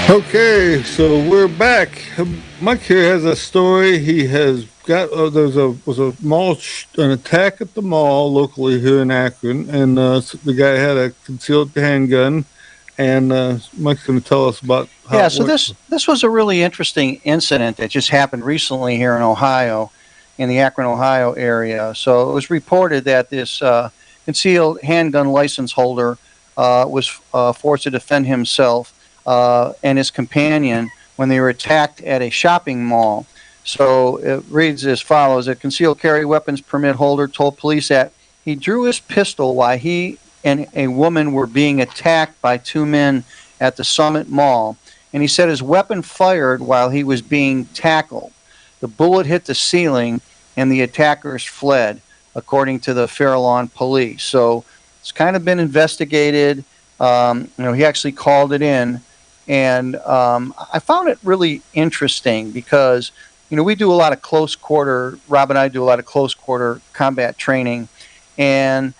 Okay, so we're back. Mike here has a story. He has got was a mall an attack at the mall locally here in Akron, and the guy had a concealed handgun. And Mike's going to tell us about how. Yeah, so this was a really interesting incident that just happened recently here in Ohio, in the Akron, Ohio area. So it was reported that this concealed handgun license holder was forced to defend himself and his companion when they were attacked at a shopping mall. So it reads as follows: a concealed carry weapons permit holder told police that he drew his pistol while he and a woman were being attacked by two men at the Summit Mall, and he said his weapon fired while he was being tackled. The bullet hit the ceiling and the attackers fled, according to the Fairlawn police. So it's kind of been investigated. He actually called it in. And I found it really interesting because, we do a lot of close quarter. Rob and I do a lot of close quarter combat training, and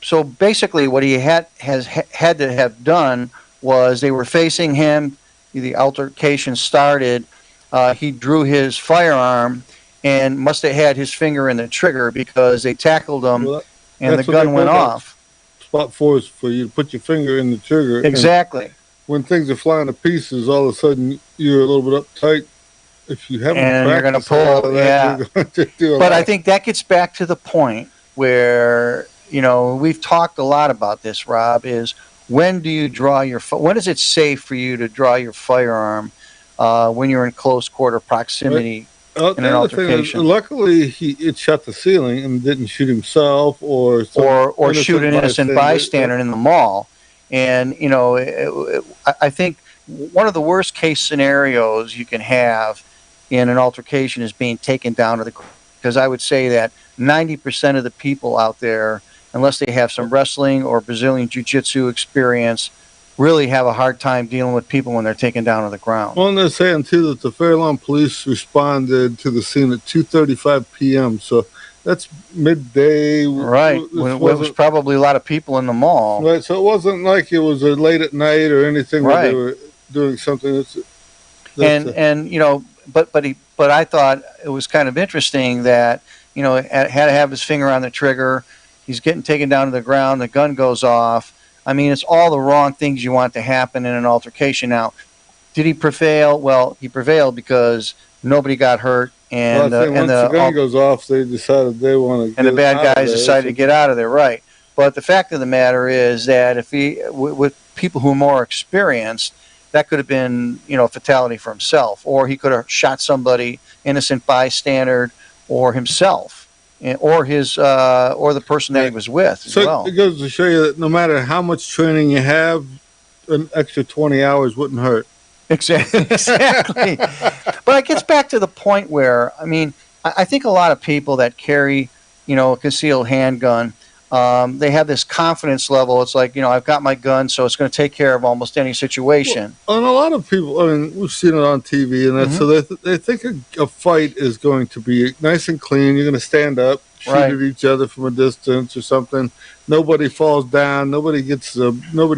so basically, what he had to have done was they were facing him. The altercation started. He drew his firearm and must have had his finger in the trigger because they tackled him, and the gun went off. Spot 4 is for you to put your finger in the trigger. Exactly. When things are flying to pieces, all of a sudden you're a little bit uptight. If you haven't and you're going to pull, you're going to do a But lot. I think that gets back to the point where we've talked a lot about this, Rob. Is when do you draw your? When is it safe for you to draw your firearm when you're in close quarter proximity in an altercation? Luckily, it shot the ceiling and didn't shoot himself or shoot an innocent bystander in the mall. And I think one of the worst case scenarios you can have in an altercation is being taken down to the, because I would say that 90% of the people out there, unless they have some wrestling or Brazilian Jiu-Jitsu experience, really have a hard time dealing with people when they're taken down to the ground. Well, and they're saying, too, that the Fairlawn police responded to the scene at 2:35 p.m., so that's midday. Right, when it was probably a lot of people in the mall. Right, so it wasn't like it was late at night or anything where they were doing something But I thought it was kind of interesting that, had to have his finger on the trigger. He's getting taken down to the ground. The gun goes off. I mean, it's all the wrong things you want to happen in an altercation. Now, did he prevail? Well, he prevailed because nobody got hurt. And once the gun goes off, they decided they want to. And the bad guys decided to get out of there, right? But the fact of the matter is that if with people who are more experienced, that could have been, fatality for himself, or he could have shot somebody, innocent bystander, or himself, or the person that he was with. So it goes to show you that no matter how much training you have, an extra 20 hours wouldn't hurt. Exactly. But it gets back to the point where, I think a lot of people that carry, a concealed handgun, they have this confidence level. It's like, I've got my gun, so it's going to take care of almost any situation. Well, and a lot of people, we've seen it on TV, and that, so they think a fight is going to be nice and clean. You're going to stand up, shoot at each other from a distance or something. Nobody falls down. Nobody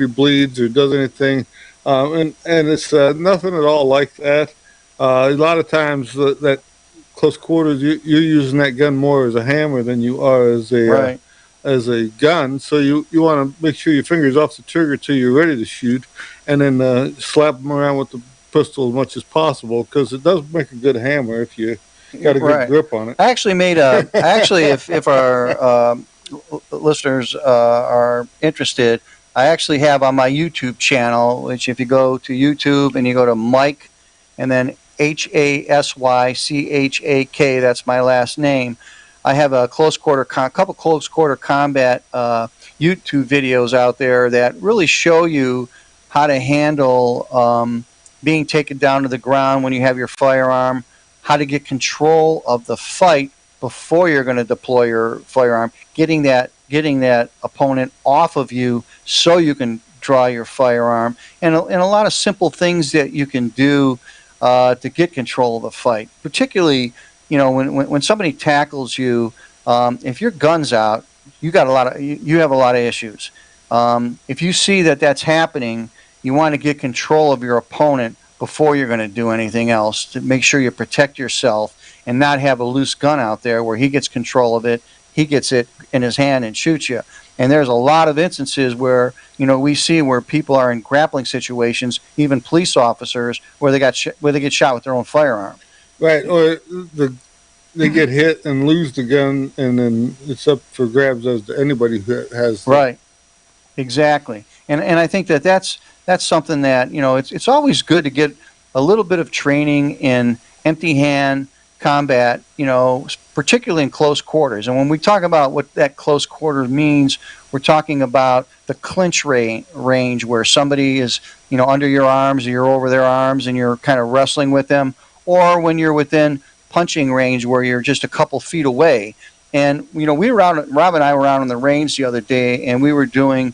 bleeds or does anything. And it's nothing at all like that. A lot of times that close quarters, you're using that gun more as a hammer than you are as a gun. So you want to make sure your finger's off the trigger till you're ready to shoot, and then slap them around with the pistol as much as possible, because it does make a good hammer if you got a good grip on it. I actually made if our listeners are interested, I actually have on my YouTube channel, which if you go to YouTube and you go to Mike and then Hasychack, that's my last name, I have a couple close quarter combat YouTube videos out there that really show you how to handle being taken down to the ground when you have your firearm, how to get control of the fight before you're going to deploy your firearm, getting that opponent off of you so you can draw your firearm, and a lot of simple things that you can do to get control of the fight. Particularly, when somebody tackles you, if your gun's out, you have a lot of issues. If you see that that's happening, you want to get control of your opponent before you're going to do anything else, to make sure you protect yourself and not have a loose gun out there where he gets control of it, he gets it in his hand and shoots you. And there's a lot of instances where, we see where people are in grappling situations, even police officers, where they get shot with their own firearm. Right, or they get hit and lose the gun, and then it's up for grabs as to anybody who has. Right, exactly. And I think that's something that, it's always good to get a little bit of training in empty hand combat, particularly in close quarters. And when we talk about what that close quarter means, we're talking about the clinch range where somebody is, under your arms, or you're over their arms and you're kind of wrestling with them, or when you're within punching range where you're just a couple feet away. And, Rob and I were out on the range the other day, and we were doing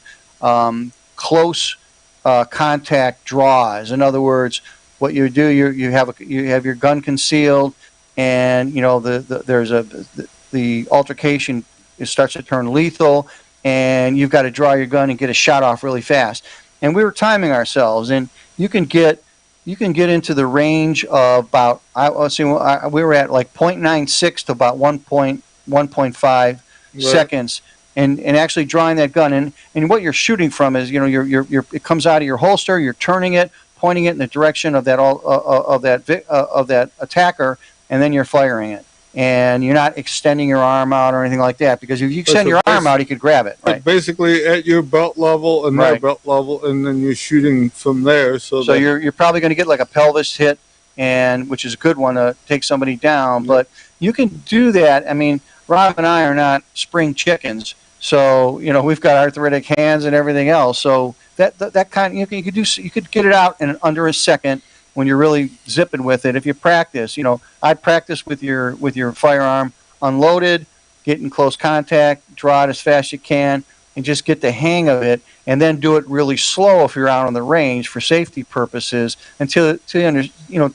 close contact draws. In other words, what you do, you have your gun concealed, and the altercation starts to turn lethal, and you've got to draw your gun and get a shot off really fast. And we were timing ourselves, and you can get into the range of about we were at like 0.96 to about 1.5 seconds, and actually drawing that gun, and what you're shooting from is it comes out of your holster, you're turning it, pointing it in the direction of that attacker, and then you're firing it. And you're not extending your arm out or anything like that, because if you extend your arm out, you could grab it. Right. Basically at your belt level and their belt level, and then you're shooting from there. So you're probably going to get like a pelvis hit, which is a good one to take somebody down. But you can do that. I mean, Rob and I are not spring chickens, so we've got arthritic hands and everything else. So that kind you could get it out in under a second when you're really zipping with it. If you practice, I practice with your firearm unloaded, get in close contact, draw it as fast as you can, and just get the hang of it, and then do it really slow if you're out on the range for safety purposes, to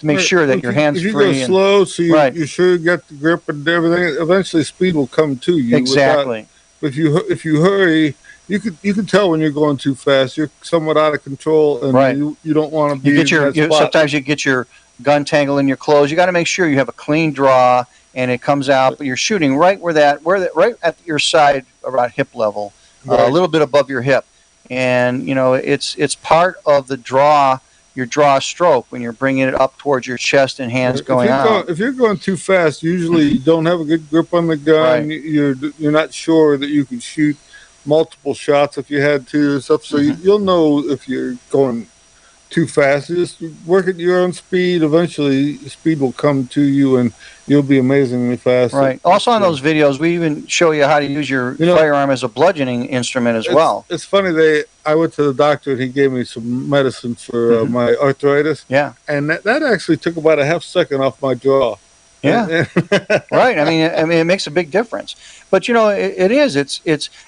make sure that your hands free. If you go slow, so you sure get the grip and everything, eventually speed will come to you. Exactly. If you hurry, you can tell when you're going too fast. You're somewhat out of control, and you don't want to be. Sometimes you get your gun tangled in your clothes. You got to make sure you have a clean draw and it comes out, but you're shooting right right at your side, around hip level, a little bit above your hip, and it's part of the draw. Your draw stroke when you're bringing it up towards your chest and hands going out. If you're going too fast, usually you don't have a good grip on the gun. Right. You're not sure that you can shoot multiple shots if you had to and stuff. So you'll know if you're going too fast. You just work at your own speed. Eventually, speed will come to you, and you'll be amazingly fast. Right. Also, on those videos, we even show you how to use your firearm as a bludgeoning instrument as well. It's funny. I went to the doctor, and he gave me some medicine for my arthritis. Yeah. And that actually took about a half second off my jaw. Yeah. Right. I mean, it makes a big difference. But it is.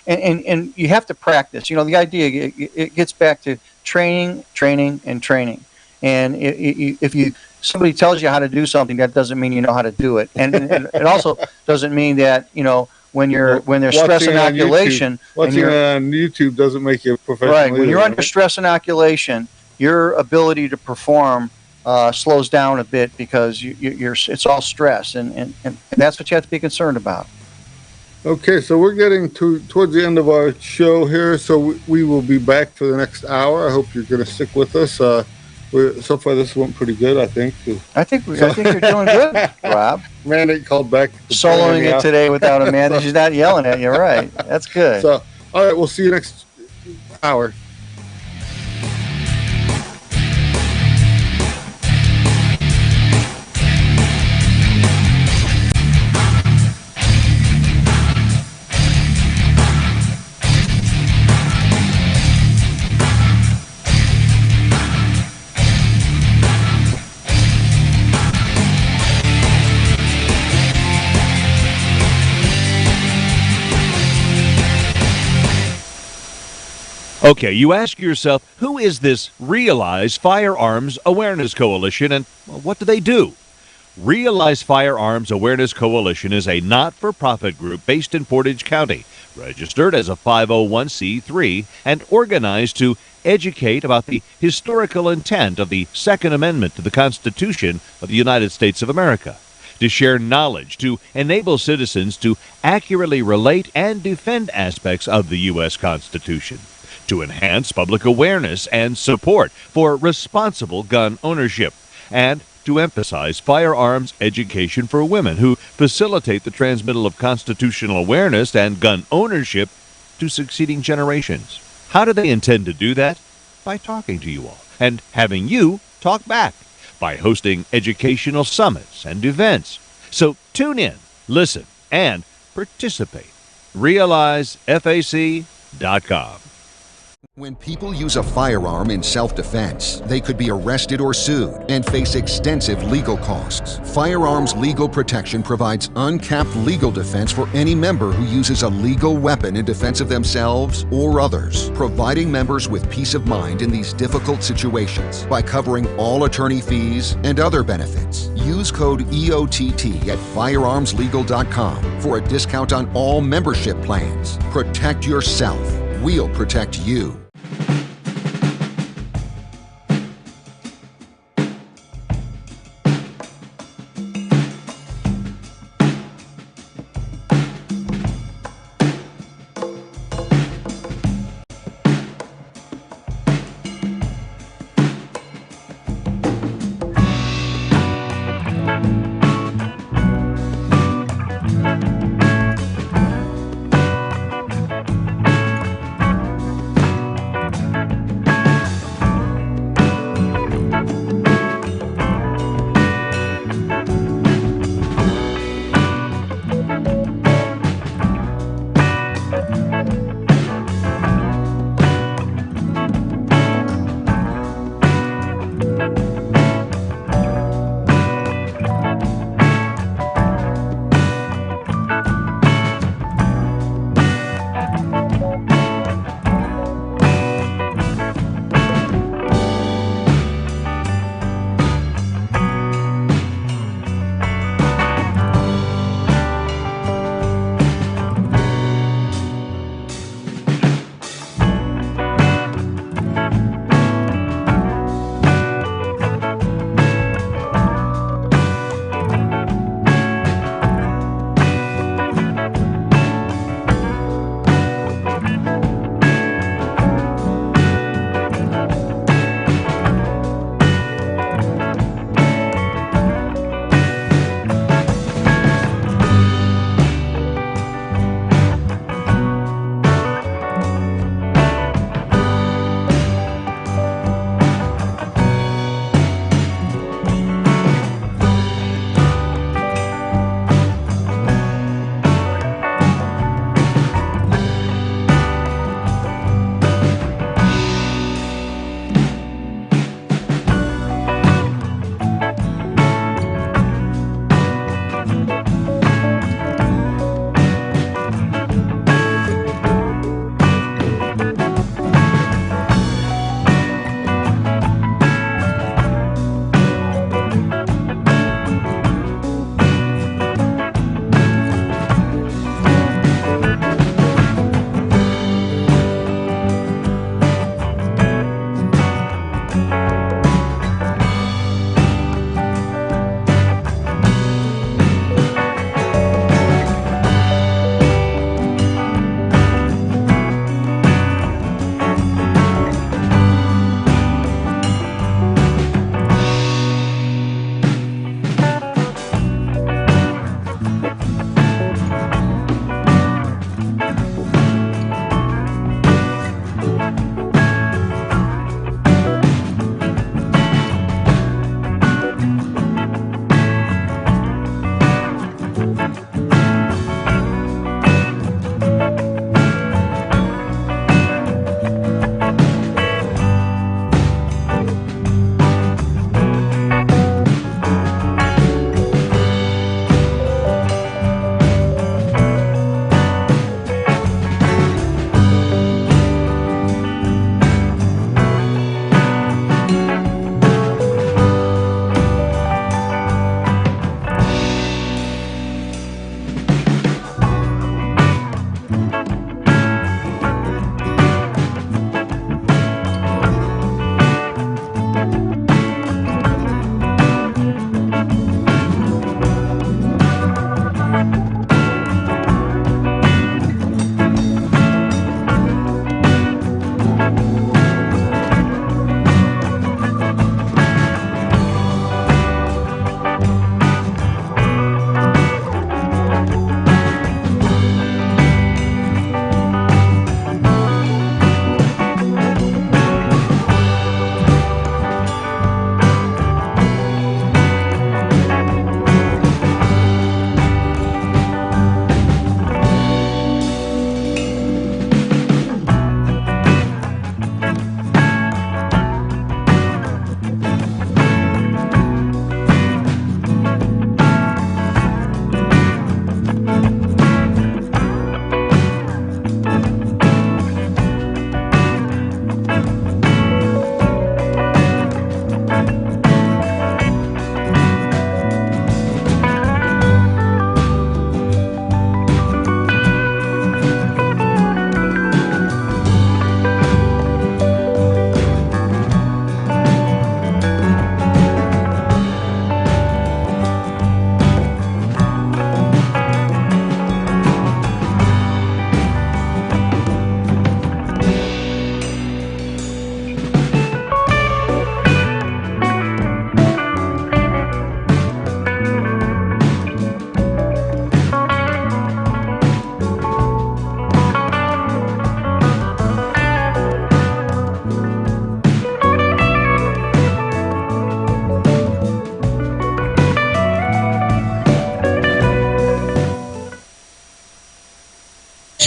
And you have to practice. The idea, it gets back to training. And if somebody tells you how to do something, that doesn't mean you know how to do it. And it also doesn't mean that when there's stress inoculation, watching on YouTube doesn't make you a professional. Right. When you're under stress inoculation, your ability to perform slows down a bit, because it's all stress, and that's what you have to be concerned about. Okay, so we're getting towards the end of our show here, so we will be back for the next hour. I hope you're going to stick with us. So far, this went pretty good, I think. I think you're doing good, Rob. Mandy called back. Soloing it today without Amanda. She's not yelling at you, right? That's good. So, all right, we'll see you next hour. Okay, you ask yourself, who is this Realize Firearms Awareness Coalition, and what do they do? Realize Firearms Awareness Coalition is a not-for-profit group based in Portage County, registered as a 501c3, and organized to educate about the historical intent of the Second Amendment to the Constitution of the United States of America, to share knowledge, to enable citizens to accurately relate and defend aspects of the U.S. Constitution, to enhance public awareness and support for responsible gun ownership, and to emphasize firearms education for women who facilitate the transmittal of constitutional awareness and gun ownership to succeeding generations. How do they intend to do that? By talking to you all and having you talk back, by hosting educational summits and events. So tune in, listen, and participate. RealizeFAC.com. When people use a firearm in self-defense, they could be arrested or sued and face extensive legal costs. Firearms Legal Protection provides uncapped legal defense for any member who uses a legal weapon in defense of themselves or others, providing members with peace of mind in these difficult situations by covering all attorney fees and other benefits. Use code EOTT at firearmslegal.com for a discount on all membership plans. Protect yourself. We'll protect you.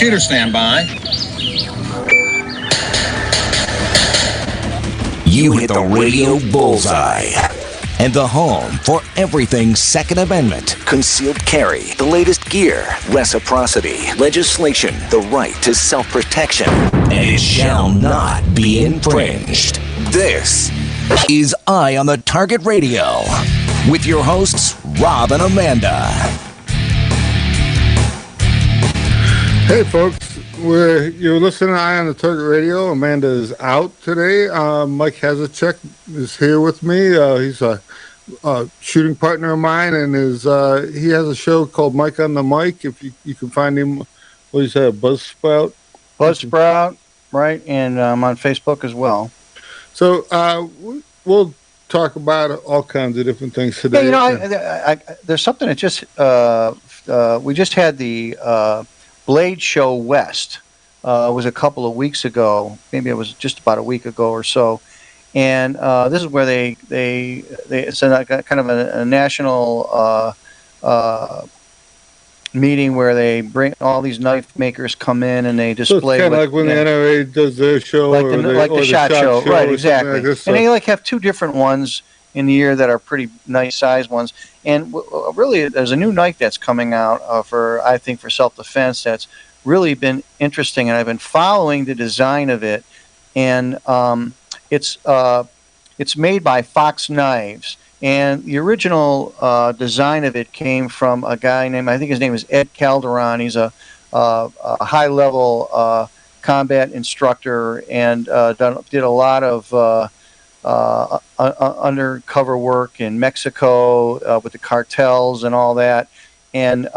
Shooter standby. You hit the radio bullseye. And the home for everything Second Amendment, concealed carry, the latest gear, reciprocity, legislation, the right to self-protection, and it shall not be infringed. This is Eye on the Target Radio with your hosts, Rob and Amanda. Hey, folks. You're listening to Eye on the Target Radio. Amanda is out today. Mike Hasychack is here with me. He's a shooting partner of mine, and he has a show called Mike on the Mic. If you can find him, what do you say, Buzzsprout? Buzzsprout, right? And I'm on Facebook as well. So we'll talk about all kinds of different things today. Yeah, there's something that just we just had the Blade Show West. It was a couple of weeks ago. Maybe it was just about a week ago or so. And this is where it's kind of a national meeting where they bring all these knife makers come in and they display. So it's kind of like when the NRA does their show, like the SHOT Show, right? Exactly. Like this, and they have two different ones in the year that are pretty nice sized ones. And really, there's a new knife that's coming out for self-defense that's really been interesting, and I've been following the design of it. And it's made by Fox Knives, and the original design of it came from a guy named, I think his name is Ed Calderon. He's a high-level combat instructor and did a lot of undercover work in Mexico with the cartels and all that. And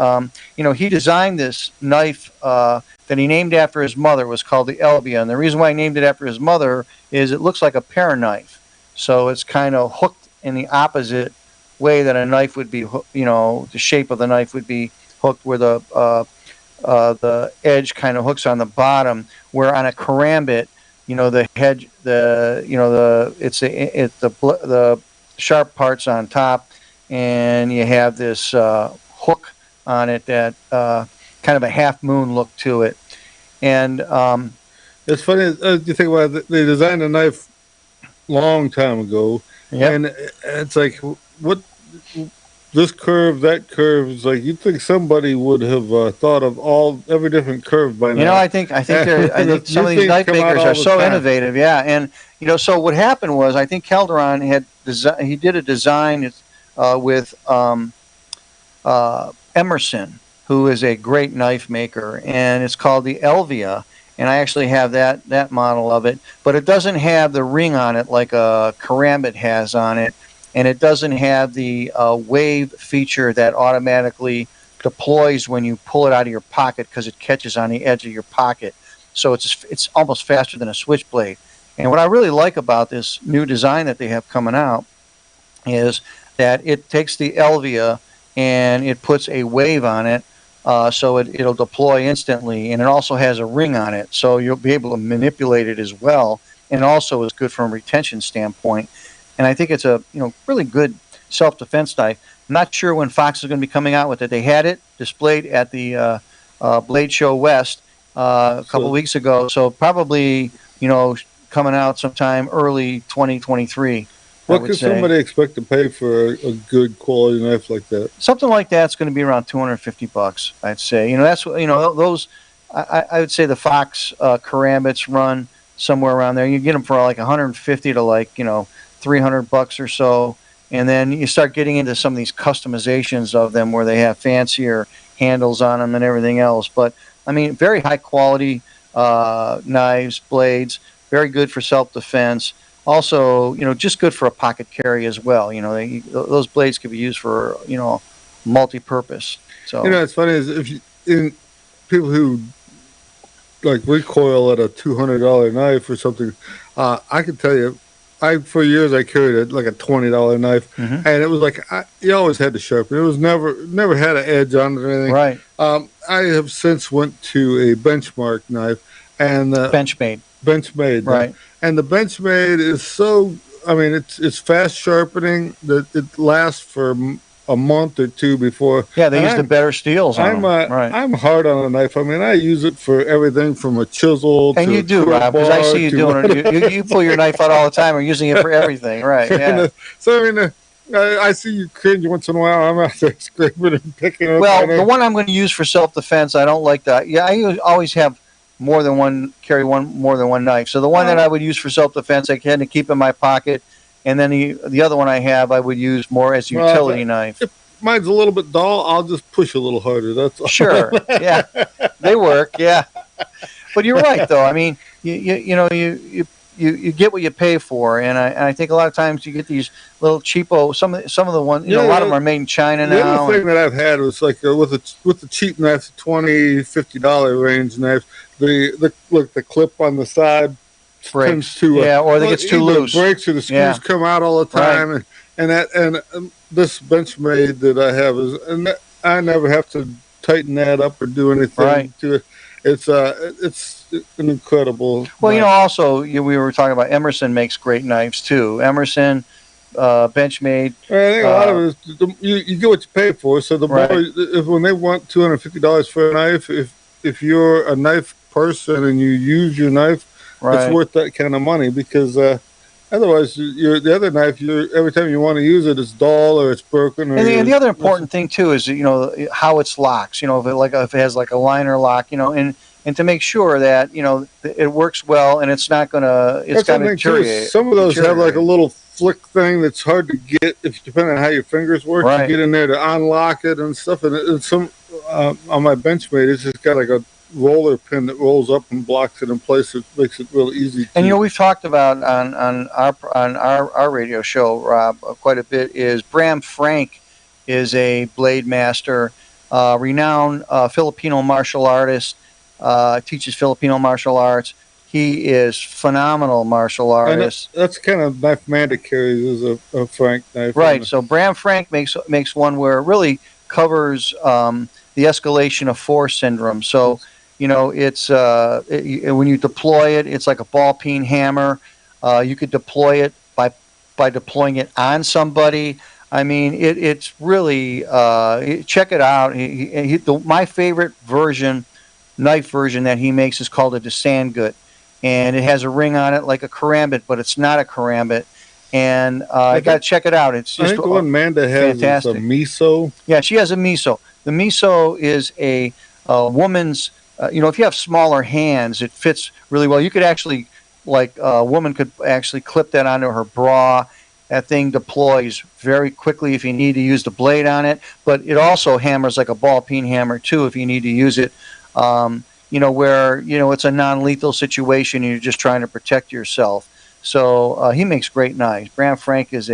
he designed this knife that he named after his mother. It was called the Elvia, and the reason why he named it after his mother is it looks like a pear knife, so it's kind of hooked in the opposite way that a knife would be. The shape of the knife would be hooked where the edge kind of hooks on the bottom. Where on a karambit, the hedge, the sharp parts on top, and you have this hook on it that kind of a half moon look to it. And it's funny, you think about it, they designed a knife long time ago, and it's like, what, this curve, that curve, is like, you'd think somebody would have thought of every different curve by now. I think some of these knife makers are so innovative, yeah. And so what happened was, I think Calderon he did a design with Emerson, who is a great knife maker, and it's called the Elvia. And I actually have that model of it, but it doesn't have the ring on it like a karambit has on it, and it doesn't have the wave feature that automatically deploys when you pull it out of your pocket because it catches on the edge of your pocket. So it's almost faster than a switchblade. And what I really like about this new design that they have coming out is that it takes the Elvia and it puts a wave on it. So it'll deploy instantly, and it also has a ring on it, so you'll be able to manipulate it as well, and also is good from a retention standpoint. And I think it's a really good self-defense knife. I'm not sure when Fox is going to be coming out with it. They had it displayed at the Blade Show West a couple weeks ago, so probably coming out sometime early 2023. What could somebody expect to pay for a good quality knife like that? Something like that's going to be around $250, I'd say. Those. I would say the Fox karambits run somewhere around there. You get them for like $150 to like $300 or so, and then you start getting into some of these customizations of them where they have fancier handles on them and everything else. But I mean, very high quality knives, blades, very good for self-defense. Also, just good for a pocket carry as well. Those blades could be used for, multi-purpose. So it's funny is people who like recoil at a $200 knife or something. I can tell you, for years I carried like a $20 knife, and it was like you always had to sharpen. It was never had an edge on it or anything. Right. I have since went to a Benchmark knife and Benchmade. Right. And the Benchmade is so, it's fast sharpening that it lasts for a month or two before. Yeah, they use the better steels on them. Right. I'm hard on a knife. I mean, I use it for everything from a chisel and to you do, Rob, because I see you doing it. You pull your knife out all the time or using it for everything, right? Yeah. So, I mean, I see you cringe once in a while. I'm out there scraping and picking up. Well, the one I'm going to use for self-defense, I don't like that. Yeah, I always have more than one knife. So the one that I would use for self-defense, I tend to keep in my pocket. And then the other one I have, I would use more as a utility knife. If mine's a little bit dull, I'll just push a little harder. That's all. Sure. Yeah, they work. Yeah, but you're right, though. I mean, you get what you pay for, and I think a lot of times you get these little cheapo. Some of the ones, a lot of them are made in China now. The other thing that I've had was like with the cheap knives, $20-$50 range knives. The clip on the side breaks or they get too loose. Breaks or the screws come out all the time, right. and this Benchmade that I have I never have to tighten that up or do anything to it. It's an incredible. Well, knife. Also we were talking about Emerson makes great knives too. Emerson, Benchmade. I think a lot of it is you get what you pay for. So the boys, when they want $250 for a knife, if you're a knife person and you use your knife, it's worth that kind of money because otherwise, the other knife, every time you want to use it, it's dull or it's broken. Or and the other important thing too is how it's locks. If it has like a liner lock, and to make sure that it works well and it's not gonna deteriorate. Some of those have like a little flick thing that's hard to get depending on how your fingers work. You get in there to unlock it and stuff. And some on my Benchmade, it's just got like a roller pin that rolls up and blocks it in place. It makes it real easy. And we've talked about on our radio show, Rob, quite a bit. Is Bram Frank is a blade master, renowned Filipino martial artist. Teaches Filipino martial arts. He is phenomenal martial artist. And that's kind of knife Amanda carries is a Frank knife. Right. So Bram Frank makes one where it really covers the escalation of force syndrome. So it's when you deploy it, it's like a ball peen hammer. You could deploy it by deploying it on somebody. I mean, it's really check it out. My favorite knife version that he makes is called a Desangut, and it has a ring on it like a karambit, but it's not a karambit. And I got to check it out. It's just I think the one Amanda has fantastic. Is a miso. Yeah, she has a miso. The miso is a woman's. If you have smaller hands, it fits really well. You could actually, a woman could actually clip that onto her bra. That thing deploys very quickly if you need to use the blade on it, but it also hammers like a ball peen hammer too if you need to use it. Where it's a non-lethal situation and you're just trying to protect yourself. So he makes great knives. Bram Frank is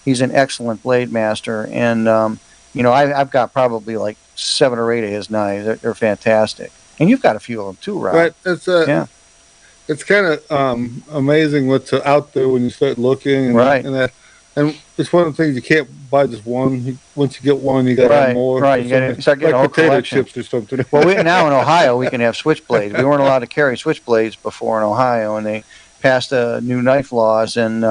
he's an excellent blade master, and I've got probably like 7 or 8 of his knives. They're fantastic, and you've got a few of them too, Rob. Right. It's kind of amazing what's out there when you start looking, and it's one of the things you can't buy just one. Once you get one, you got to have more. Right, you got to start getting a whole potato collection. chips or something. Well, now in Ohio we can have switchblades. We weren't allowed to carry switchblades before in Ohio, and they passed new knife laws, and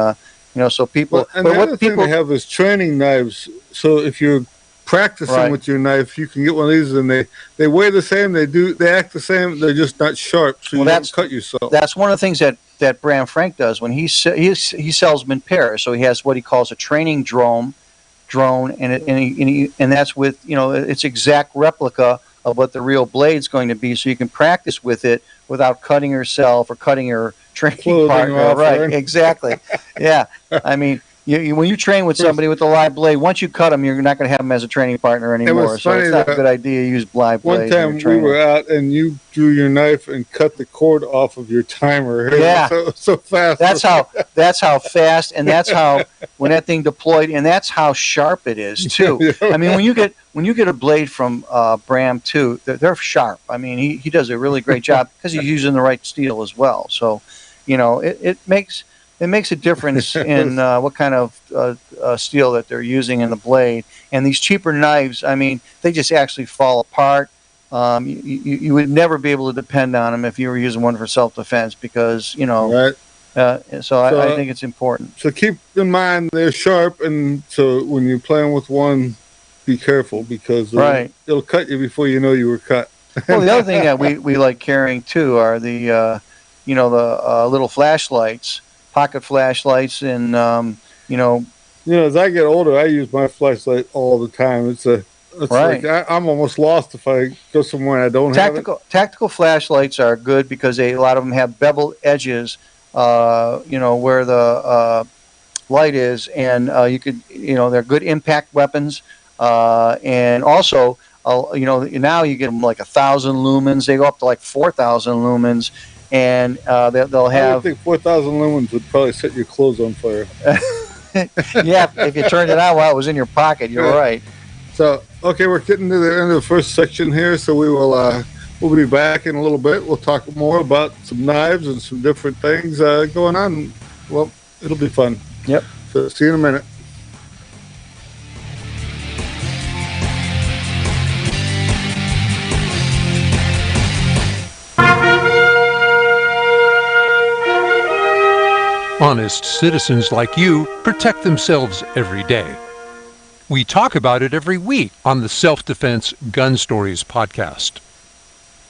so people. Well, and the other thing they have is training knives. So if you're practicing with your knife, you can get one of these, and they weigh the same. They act the same. They're just not sharp, so you don't cut yourself. That's one of the things that Bram Frank does when he sells them in pairs. So he has what he calls a training drone, and that's with it's exact replica of what the real blade's going to be, so you can practice with it without cutting yourself or cutting your training partner. Right? Exactly. Yeah. I mean. When you train with somebody with a live blade, once you cut them, you're not going to have them as a training partner anymore. So it's not a good idea to use live blades. One time we were out and you drew your knife and cut the cord off of your timer. Yeah, so fast. That's how fast, and that's how when that thing deployed, and that's how sharp it is too. I mean, when you get a blade from Bram too, they're sharp. I mean, he does a really great job because he's using the right steel as well. So, it makes a difference in what kind of steel that they're using in the blade. And these cheaper knives, I mean, they just actually fall apart. You would never be able to depend on them if you were using one for self-defense because, I think it's important. So keep in mind they're sharp, and so when you're playing with one, be careful because it'll cut you before you know you were cut. Well, the other thing that we like carrying too are the little flashlights, pocket flashlights, and as I get older, I use my flashlight all the time. It's like I'm almost lost if I go somewhere and I don't have it. Tactical flashlights are good because a lot of them have beveled edges, where the light is, and they're good impact weapons, and also. Now you get them like 1,000 lumens. They go up to like 4,000 lumens, and they'll have. I think 4,000 lumens would probably set your clothes on fire. Yeah, if you turned it on while it was in your pocket, you're right. So, okay, we're getting to the end of the first section here, so we'll be back in a little bit. We'll talk more about some knives and some different things going on. Well, it'll be fun. Yep. So, see you in a minute. Honest citizens like you protect themselves every day. We talk about it every week on the Self-Defense Gun Stories podcast.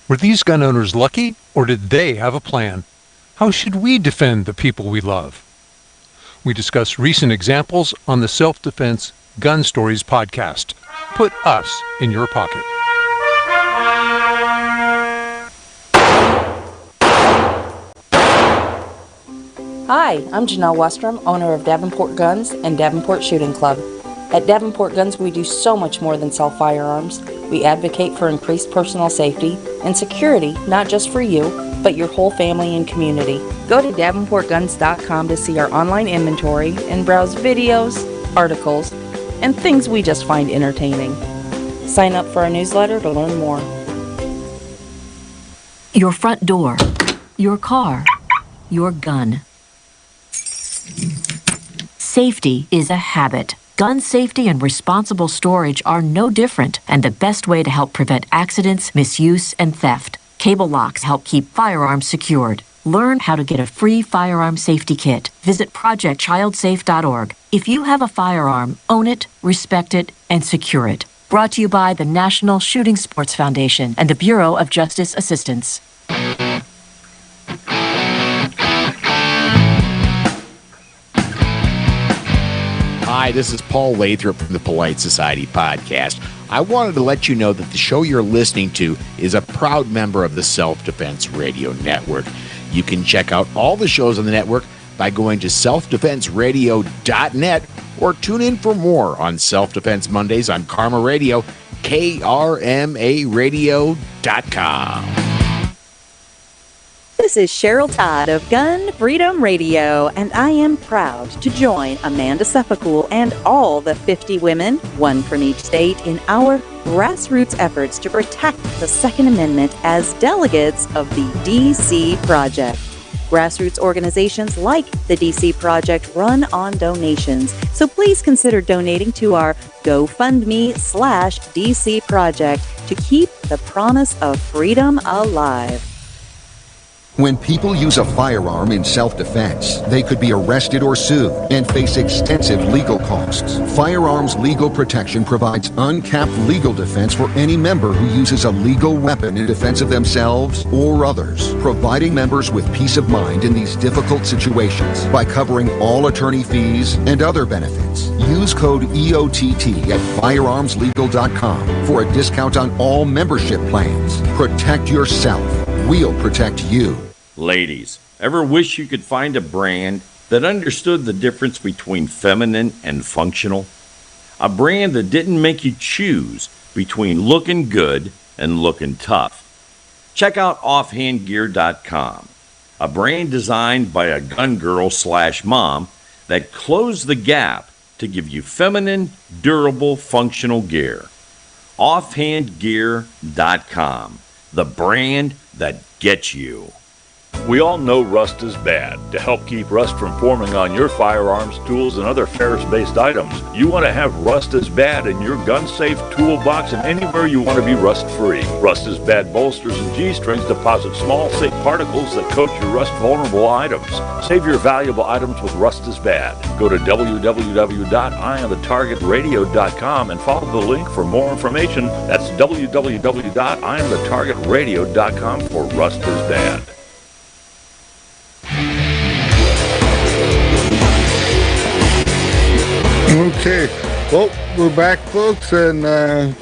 Were these gun owners lucky, or did they have a plan? How should we defend the people we love? We discuss recent examples on the Self-Defense Gun Stories podcast. Put us in your pocket. Hi, I'm Janelle Westrom, owner of Davenport Guns and Davenport Shooting Club. At Davenport Guns, we do so much more than sell firearms. We advocate for increased personal safety and security, not just for you, but your whole family and community. Go to davenportguns.com to see our online inventory and browse videos, articles, and things we just find entertaining. Sign up for our newsletter to learn more. Your front door, your car, your gun. Safety is a habit. Gun safety and responsible storage are no different, and the best way to help prevent accidents, misuse, and theft. Cable locks help keep firearms secured. Learn how to get a free firearm safety kit. Visit projectchildsafe.org. If you have a firearm, own it, respect it, and secure it. Brought to you by the National Shooting Sports Foundation and the Bureau of Justice Assistance. Hi, this is Paul Lathrop from the Polite Society podcast. I wanted to let you know that the show you're listening to is a proud member of the Self-Defense Radio Network. You can check out all the shows on the network by going to selfdefenseradio.net or tune in for more on Self-Defense Mondays on Karma Radio, krmaradio.com. This is Cheryl Todd of Gun Freedom Radio, and I am proud to join Amanda Suffolk and all the 50 women, one from each state, in our grassroots efforts to protect the Second Amendment as delegates of the DC Project. Grassroots organizations like the DC Project run on donations, so please consider donating to our GoFundMe/DC Project to keep the promise of freedom alive. When people use a firearm in self-defense, they could be arrested or sued and face extensive legal costs. Firearms Legal Protection provides uncapped legal defense for any member who uses a legal weapon in defense of themselves or others, providing members with peace of mind in these difficult situations by covering all attorney fees and other benefits. Use code EOTT at firearmslegal.com for a discount on all membership plans. Protect yourself. We'll protect you. Ladies, ever wish you could find a brand that understood the difference between feminine and functional? A brand that didn't make you choose between looking good and looking tough. Check out offhandgear.com, a brand designed by a gun girl/mom that closed the gap to give you feminine, durable, functional gear. Offhandgear.com, the brand that gets you. We all know rust is bad. To help keep rust from forming on your firearms, tools, and other ferrous-based items, you want to have Rust is Bad in your gun-safe toolbox and anywhere you want to be rust-free. Rust is Bad bolsters and G-strings deposit small, safe particles that coat your rust-vulnerable items. Save your valuable items with Rust is Bad. Go to www.eyeonthetargetradio.com and follow the link for more information. That's www.eyeonthetargetradio.com for Rust is Bad. Okay, well, we're back, folks, and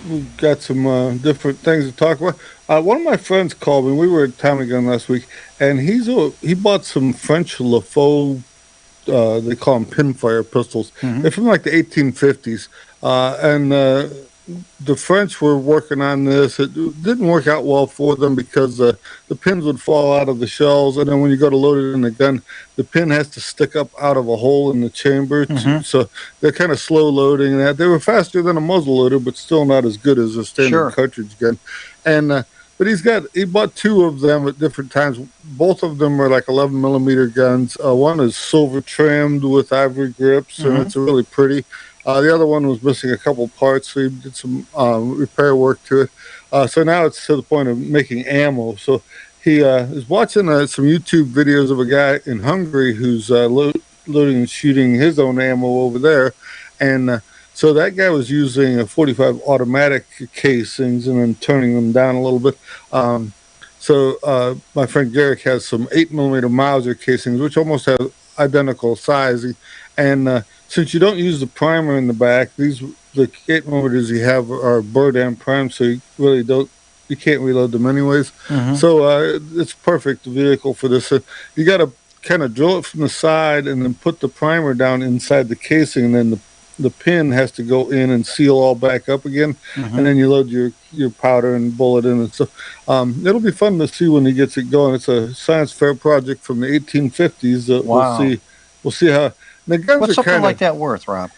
we've got some different things to talk about. One of my friends called me. We were at Tommy Gun last week, and he bought some French Lafaux, they call them pinfire pistols. Mm-hmm. They're from like the 1850s, and the French were working on this. It didn't work out well for them because the pins would fall out of the shells, and then when you go to load it in the gun, the pin has to stick up out of a hole in the chamber. So they're kind of slow loading that. They were faster than a muzzle loader, but still not as good as a standard cartridge gun. And but he bought two of them at different times. Both of them are like 11 millimeter guns. One is silver trimmed with ivory grips, and it's really pretty. The other one was missing a couple parts, so he did some repair work to it. So now it's to the point of making ammo. So he is watching some YouTube videos of a guy in Hungary who's loading and shooting his own ammo over there. And so that guy was using a 45 automatic casings and then turning them down a little bit. So my friend Garrick has some 8 millimeter Mauser casings, which almost have identical sizing. And since you don't use the primer in the back, the 8 millimeters you have are Burdam primed, so you can't reload them anyways. So it's a perfect vehicle for this. You got to kind of drill it from the side and then put the primer down inside the casing, and then the pin has to go in and seal all back up again, and then you load your powder and bullet in it. So it'll be fun to see when he gets it going. It's a science fair project from the 1850s. Wow. We'll see how. The guns What's are something kinda, like that worth, Rob?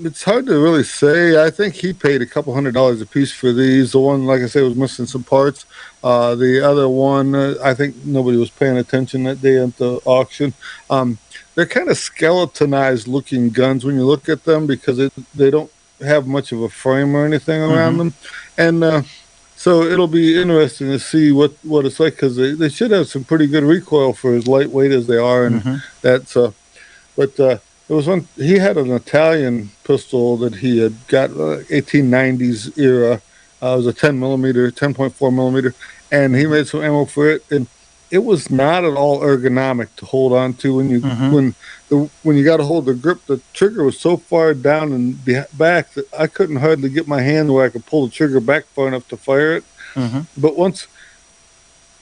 It's hard to really say. I think he paid a couple $100 a piece for these. The one, like I say, was missing some parts. The other one, I think nobody was paying attention that day at the auction. They're kind of skeletonized looking guns when you look at them because they don't have much of a frame or anything around them. And so it'll be interesting to see what it's like, because they should have some pretty good recoil for as lightweight as they are. And that's but there was one, he had an Italian pistol that he had got 1890s era. It was a 10.4 millimeter, and he made some ammo for it, and it was not at all ergonomic to hold on to when you when you got to hold the grip. The trigger was so far down and back that I couldn't hardly get my hand where I could pull the trigger back far enough to fire it. But once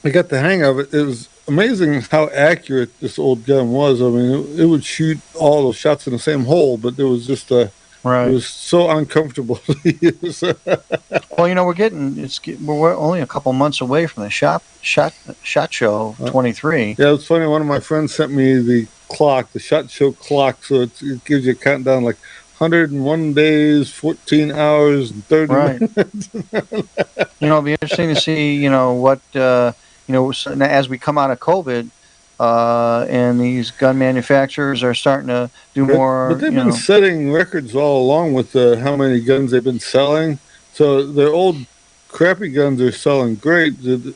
I got the hang of it, it was amazing how accurate this old gun was. I mean, it would shoot all those shots in the same hole, but there was just it was so uncomfortable to use. Well, we're only a couple months away from the shot show 23. Yeah, it's funny. One of my friends sent me the clock, the SHOT Show clock, so it gives you a countdown like 101 days, 14 hours, and 30 minutes. It'll be interesting to see, what as we come out of COVID, and these gun manufacturers are starting to do more. But they've been setting records all along with how many guns they've been selling. So their old crappy guns are selling great. Do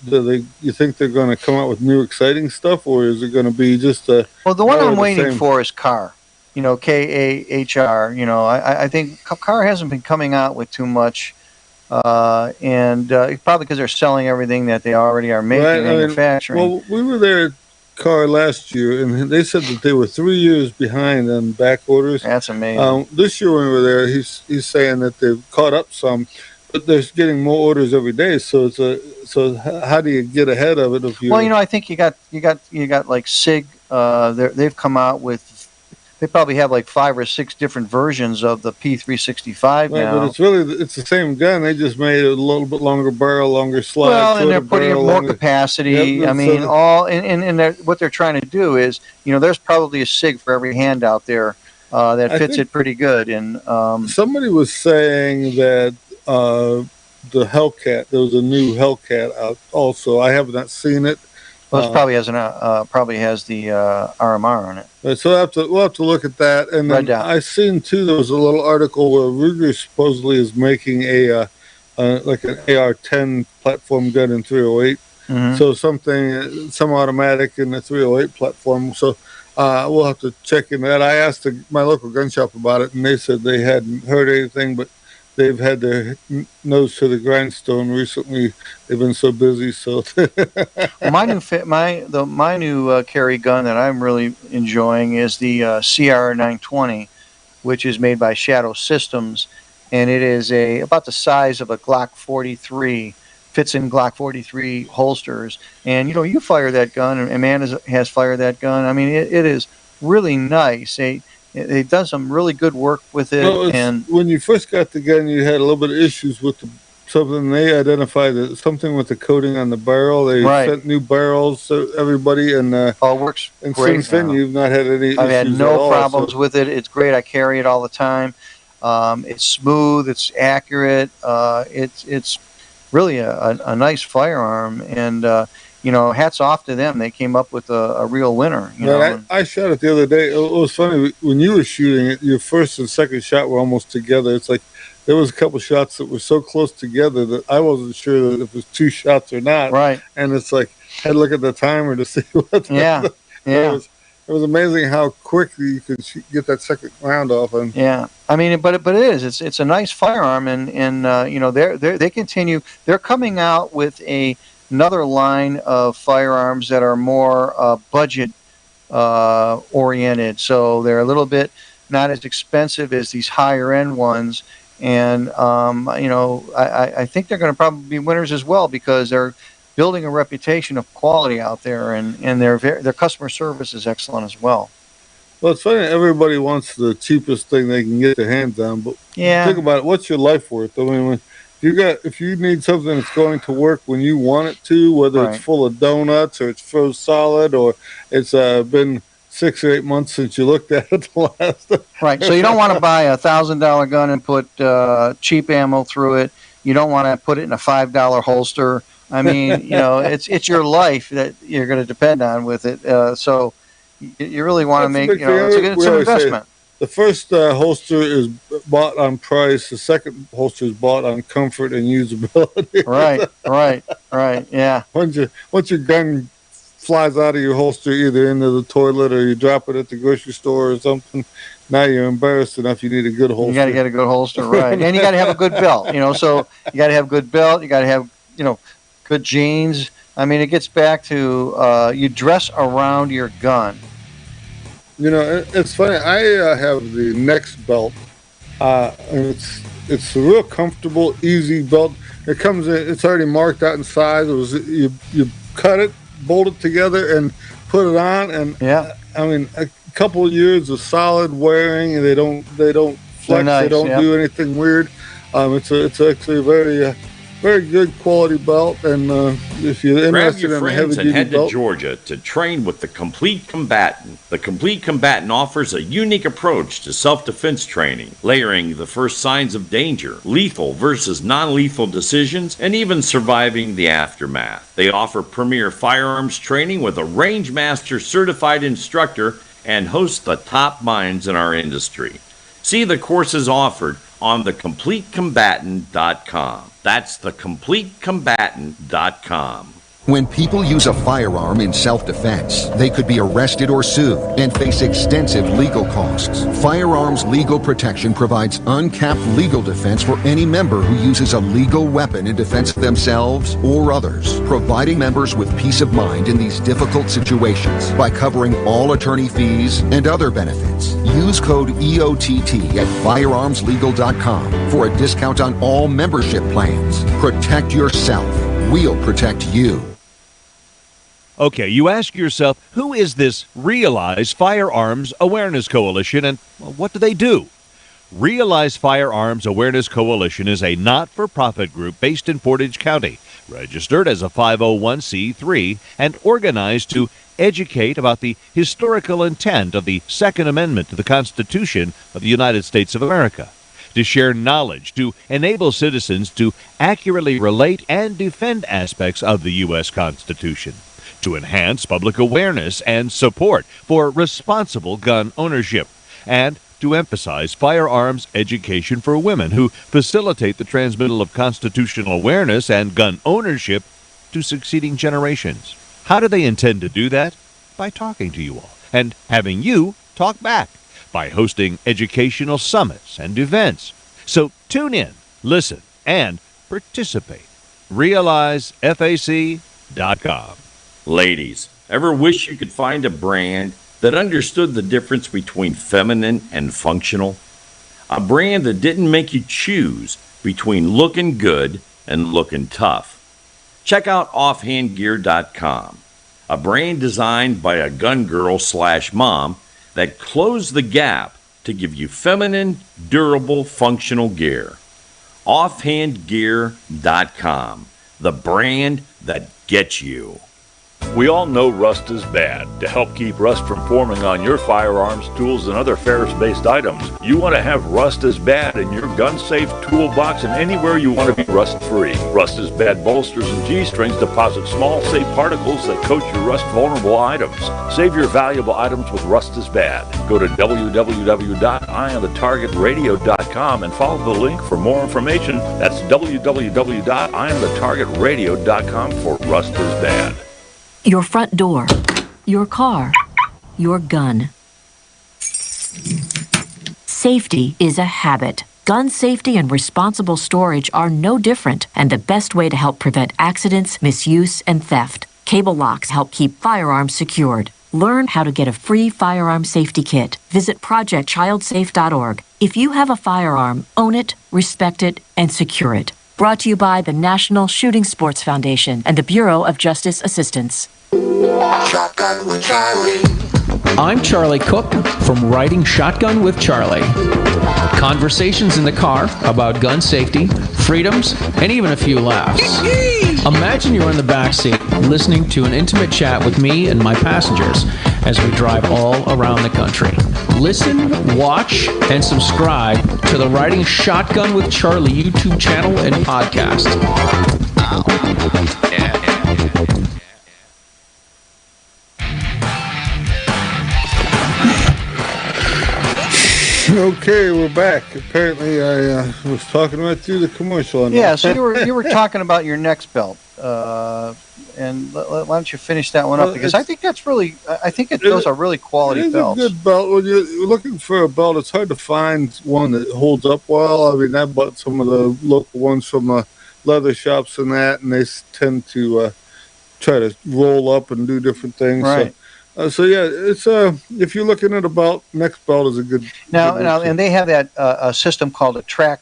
you think they're going to come out with new exciting stuff, or is it going to be just a? Well, the one I'm waiting for is KAR. KAHR. I think KAR hasn't been coming out with too much. And probably because they're selling everything that they already are making, manufacturing. Well, we were there at KAR last year, and they said that they were 3 years behind on back orders. That's amazing. This year when we were there, he's saying that they've caught up some, but they're getting more orders every day. So so how do you get ahead of it? I think you got like SIG. They've come out with. They probably have like 5 or 6 different versions of the P365 now. But it's the same gun. They just made it a little bit longer barrel, longer slide. Well, and they're putting in more capacity. Yep, what they're trying to do is, there's probably a SIG for every hand out there that fits it pretty good. And somebody was saying that the Hellcat, there was a new Hellcat out also. I have not seen it. Well, it probably has the RMR on it. Right, so we'll have to look at that. And then I seen too, there was a little article where Ruger supposedly is making a like an AR-10 platform gun in 308. Mhm. So some automatic in the 308 platform. So we'll have to check in that. I asked my local gun shop about it, and they said they hadn't heard anything, but they've had their nose to the grindstone recently. They've been so busy. So Well, my new carry gun that I'm really enjoying is the CR920, which is made by Shadow Systems, and it is about the size of a Glock 43. Fits in Glock 43 holsters, and you fire that gun, and Amanda has fired that gun. I mean, it is really nice. They done some really good work with it. Well, and when you first got the gun, you had a little bit of issues with something. They identified that something with the coating on the barrel. They sent new barrels to everybody, and all works and great since then now. you've not had any issues I've had at no all, problems so- with it. It's great. I carry it all the time. It's smooth. It's accurate. It's really a nice firearm, and hats off to them. They came up with a real winner. I shot it the other day. It was funny when you were shooting it. Your first and second shot were almost together. It's like there was a couple shots that were so close together that I wasn't sure that if it was two shots or not. Right. And it's like I had to look at the timer to see what. Yeah. Yeah. It was amazing how quickly you could get that second round off. And Yeah, I mean, but it is. It's a nice firearm, and they continue. They're coming out with another line of firearms that are more budget oriented. So they're a little bit not as expensive as these higher end ones, and I think they're going to probably be winners as well because they're building a reputation of quality out there, and their customer service is excellent as well. well, it's funny. Everybody wants the cheapest thing they can get their hands on, but Yeah. think about it. What's your life worth? I mean, if you need something that's going to work when you want it to, whether Right. it's full of donuts or it's froze solid or it's been 6 or 8 months since you looked at it the last. Right. So you don't want to buy a $1,000 gun and put cheap ammo through it. You don't want to put it in a $5 holster. I mean, it's your life that you're going to depend on with it. So you really want to That's a make, big it's thing. an We always say investment. The first holster is bought on price. The second holster is bought on comfort and usability. Right. Yeah. Once your gun flies out of your holster, either into the toilet or you drop it at the grocery store or something, now you're embarrassed enough. You need a good holster. You got to get a good holster, right? And you got to have a good belt. So you got to have good belt. You got to have good jeans. I mean, it gets back to you dress around your gun. It's funny. I have the Next belt, and it's a real comfortable, easy belt. It comes in. It's already marked out in size. You cut it, bolt it together, and put it on. And yeah, I mean, a couple of years of solid wearing, and they don't flex. Nice, they don't yeah. do anything weird. It's actually a very good quality belt, and if you're Grab interested your in a friends heavy and duty head to belt, Georgia to train with the Complete Combatant. The Complete Combatant offers a unique approach to self-defense training, layering the first signs of danger, lethal versus non-lethal decisions, and even surviving the aftermath. They offer premier firearms training with a range master certified instructor and host the top minds in our industry. See the courses offered on thecompletecombatant.com. That's thecompletecombatant.com. When people use a firearm in self-defense, they could be arrested or sued and face extensive legal costs. Firearms Legal Protection provides uncapped legal defense for any member who uses a legal weapon in defense of themselves or others, providing members with peace of mind in these difficult situations by covering all attorney fees and other benefits. Use code EOTT at firearmslegal.com for a discount on all membership plans. Protect yourself. We'll protect you. Okay, you ask yourself, who is this Realize Firearms Awareness Coalition, and what do they do? Realize Firearms Awareness Coalition is a not-for-profit group based in Portage County, registered as a 501c3, and organized to educate about the historical intent of the Second Amendment to the Constitution of the United States of America, to share knowledge, to enable citizens to accurately relate and defend aspects of the U.S. Constitution, to enhance public awareness and support for responsible gun ownership, and to emphasize firearms education for women who facilitate the transmittal of constitutional awareness and gun ownership to succeeding generations. How do they intend to do that? By talking to you all and having you talk back, by hosting educational summits and events. So tune in, listen, and participate. RealizeFAC.com. Ladies, ever wish you could find a brand that understood the difference between feminine and functional? A brand that didn't make you choose between looking good and looking tough. Check out offhandgear.com, a brand designed by a gun girl / mom that closed the gap to give you feminine, durable, functional gear. Offhandgear.com, the brand that gets you. We all know rust is bad. To help keep rust from forming on your firearms, tools, and other ferrous-based items, you want to have Rust is Bad in your gun-safe toolbox and anywhere you want to be rust-free. Rust is Bad bolsters and G-strings deposit small, safe particles that coat your rust-vulnerable items. Save your valuable items with Rust is Bad. Go to www.eyeonthetargetradio.com and follow the link for more information. That's www.eyeonthetargetradio.com for Rust is Bad. Your front door, your car, your gun. Safety is a habit. Gun safety and responsible storage are no different, and the best way to help prevent accidents, misuse, and theft. Cable locks help keep firearms secured. Learn how to get a free firearm safety kit. Visit projectchildsafe.org. If you have a firearm, own it, respect it, and secure it. Brought to you by the National Shooting Sports Foundation and the Bureau of Justice Assistance. Shotgun with Charlie. I'm Charlie Cook from Writing Shotgun with Charlie. Conversations in the car about gun safety, freedoms, and even a few laughs. Imagine you're in the back seat listening to an intimate chat with me and my passengers as we drive all around the country. Listen, watch, and subscribe to the Writing Shotgun with Charlie YouTube channel and podcast. Okay, we're back. Apparently, I was talking right through the commercial. Yeah, so you were talking about your next belt, and why don't you finish that one up? Because I think that's really, those are really quality belts. It's a good belt. When you're looking for a belt, it's hard to find one that holds up well. I mean, I bought some of the local ones from leather shops and that, and they tend to try to roll up and do different things. Right. So yeah, it's if you're looking at a belt, next belt is a good. Now, and they have that a system called a track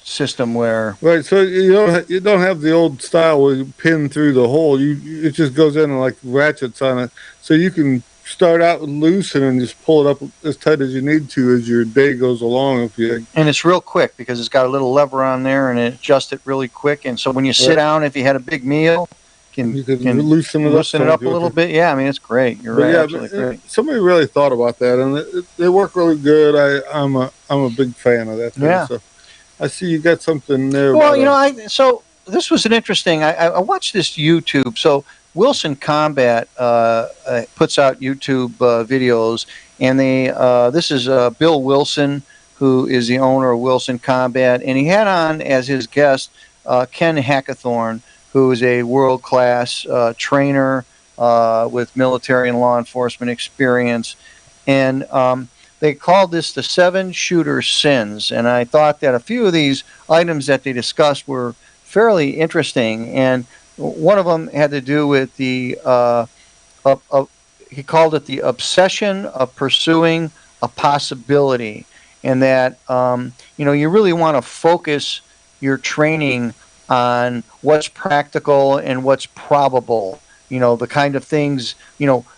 system where. Right, so you don't have the old style where you pin through the hole. It just goes in and like ratchets on it, so you can start out loose and then just pull it up as tight as you need to as your day goes along. And it's real quick because it's got a little lever on there and it adjusts it really quick. And so when you sit down, if you had a big meal. You can loosen it up a little bit. Yeah, I mean, it's great. You're right, absolutely great. Somebody really thought about that, and they work really good. I'm a big fan of that thing. Yeah. So I see you got something there. Well, so this was an interesting. I watched this YouTube. So Wilson Combat puts out YouTube videos, and this is Bill Wilson, who is the owner of Wilson Combat, and he had on as his guest Ken Hackathorn, who is a world-class trainer with military and law enforcement experience. And they called this the 7 shooter sins. And I thought that a few of these items that they discussed were fairly interesting. And one of them had to do with he called it the obsession of pursuing a possibility. And that, you really want to focus your training on what's practical and what's probable, the kind of things,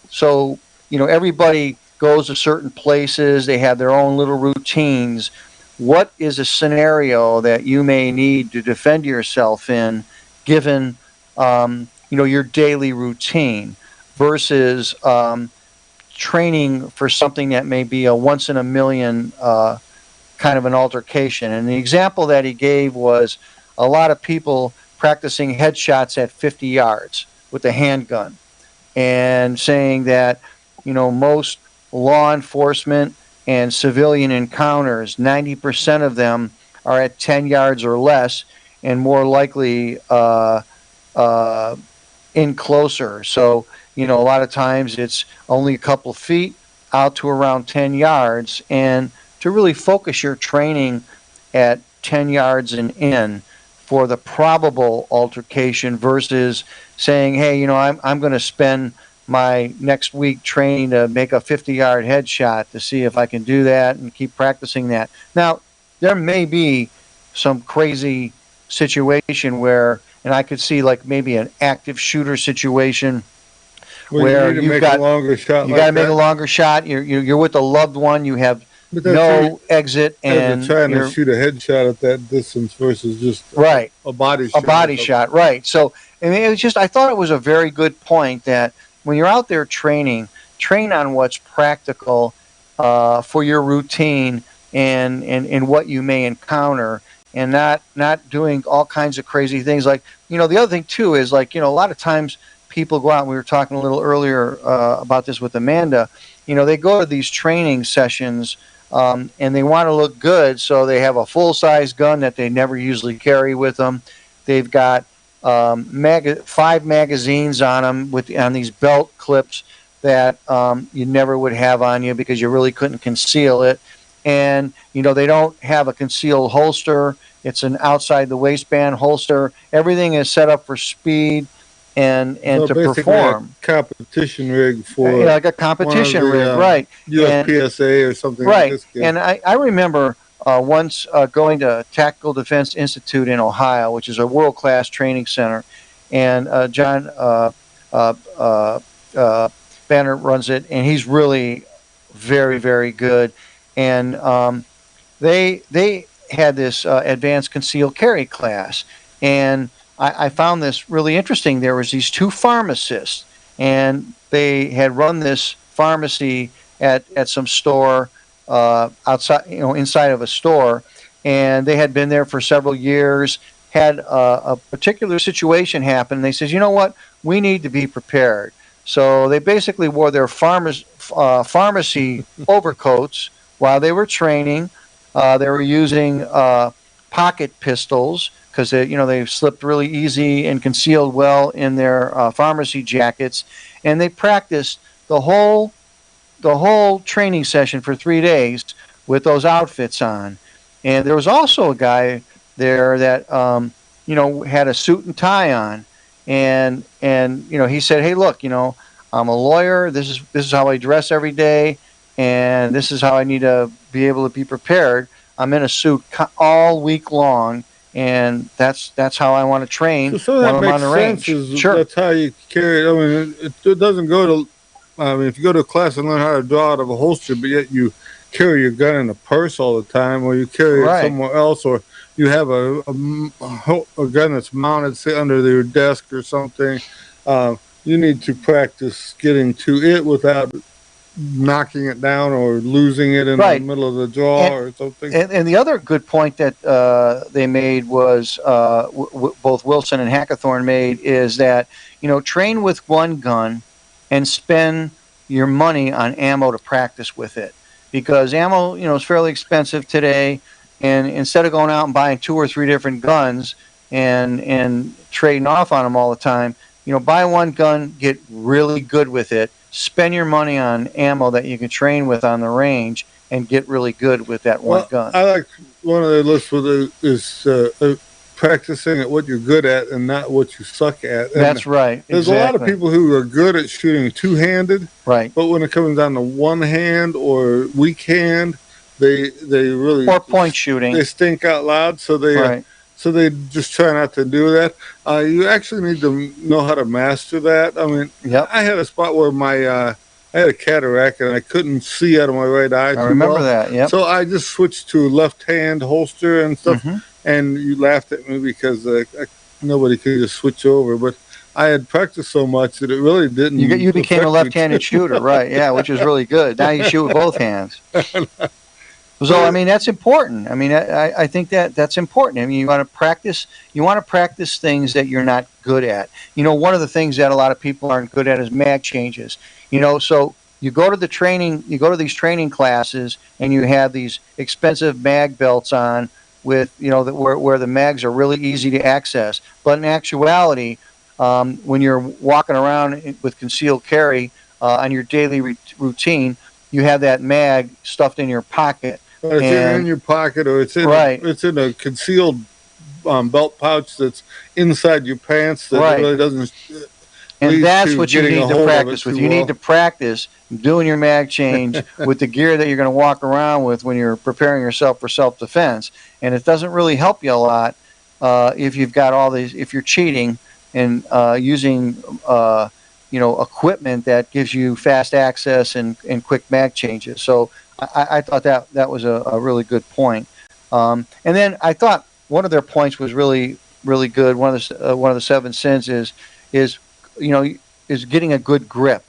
so, everybody goes to certain places, they have their own little routines. What is a scenario that you may need to defend yourself in, given, your daily routine versus training for something that may be a once in a million kind of an altercation. And the example that he gave was a lot of people practicing headshots at 50 yards with a handgun. and saying that, most law enforcement and civilian encounters, 90% of them are at 10 yards or less, and more likely in closer. So, a lot of times it's only a couple feet out to around 10 yards, and to really focus your training at 10 yards and in for the probable altercation versus saying, hey, I'm going to spend my next week training to make a 50-yard headshot to see if I can do that and keep practicing that. Now, there may be some crazy situation where, and I could see like maybe an active shooter situation where you've got, you got to make a longer shot. You're with a loved one. You have no exit, and you're trying to shoot a headshot at that distance versus just a body shot. A body shot, right? So, I mean, it was just, I thought it was a very good point that when you're out there training, train on what's practical for your routine and what you may encounter, and not doing all kinds of crazy things. Like, the other thing too is like, a lot of times people go out, and we were talking a little earlier about this with Amanda, they go to these training sessions and they want to look good, so they have a full-size gun that they never usually carry with them. They've got 5 magazines on them on these belt clips that you never would have on you because you really couldn't conceal it. And, they don't have a concealed holster. It's an outside the waistband holster. Everything is set up for speed and to perform. A competition rig for like a competition rig, right? USPSA or something right. like this. And I remember once going to Tactical Defense Institute in Ohio, which is a world-class training center, and John Banner runs it, and he's really very, very good. And they had this advanced concealed carry class, and I found this really interesting. There was these 2 pharmacists, and they had run this pharmacy at some store outside, inside of a store, and they had been there for several years. Had a particular situation happen. They says, you know what, we need to be prepared. So they basically wore their pharmacy overcoats while they were training. They were using pocket pistols because they slipped really easy and concealed well in their pharmacy jackets, and they practiced the whole training session for 3 days with those outfits on. And there was also a guy there that had a suit and tie on, and he said, hey, look, I'm a lawyer. This is how I dress every day, and this is how I need to be able to be prepared. I'm in a suit all week long, and that's how I want to train so when I'm on the range. Sure. That's how you carry it. I mean, it doesn't go to, if you go to a class and learn how to draw out of a holster, but yet you carry your gun in a purse all the time, or you carry it somewhere else, or you have a gun that's mounted, say, under your desk or something, you need to practice getting to it without knocking it down or losing it in the middle of the draw or something. And the other good point that they made was both Wilson and Hackathorn made is that, train with one gun and spend your money on ammo to practice with it, because ammo, is fairly expensive today. And instead of going out and buying 2 or 3 different guns and trading off on them all the time, buy one gun, get really good with it, spend your money on ammo that you can train with on the range, and get really good with that one gun. I like one of the lists is practicing at what you're good at and not what you suck at. And that's right. There's a lot of people who are good at shooting two-handed, right? But when it comes down to one hand or weak hand, they really, or point shooting, they stink out loud. So they just try not to do that. You actually need to know how to master that. I mean, I had a spot where I had a cataract and I couldn't see out of my right eye. I remember that. Yeah. So I just switched to left-hand holster and stuff. Mm-hmm. And you laughed at me because nobody could just switch over. But I had practiced so much that it really didn't. You became a left-handed shooter, right? Yeah, which is really good. Now you shoot with both hands. So, I mean, that's important. I mean, I think that's important. I mean, you want to practice things that you're not good at. You know, one of the things that a lot of people aren't good at is mag changes. You know, so you go to these training classes, and you have these expensive mag belts on with, you know, where the mags are really easy to access. But in actuality, when you're walking around with concealed carry on your daily routine, you have that mag stuffed in your pocket. It's in your pocket, or it's in a concealed belt pouch that's inside your pants that really doesn't. And that's what you need to practice with. You need to practice doing your mag change with the gear that you're going to walk around with when you're preparing yourself for self-defense. And it doesn't really help you a lot if you've got all these. If you're cheating and using equipment that gives you fast access and quick mag changes. So I thought that was a really good point. And then I thought one of their points was really, really good. One of the 7 sins is getting a good grip.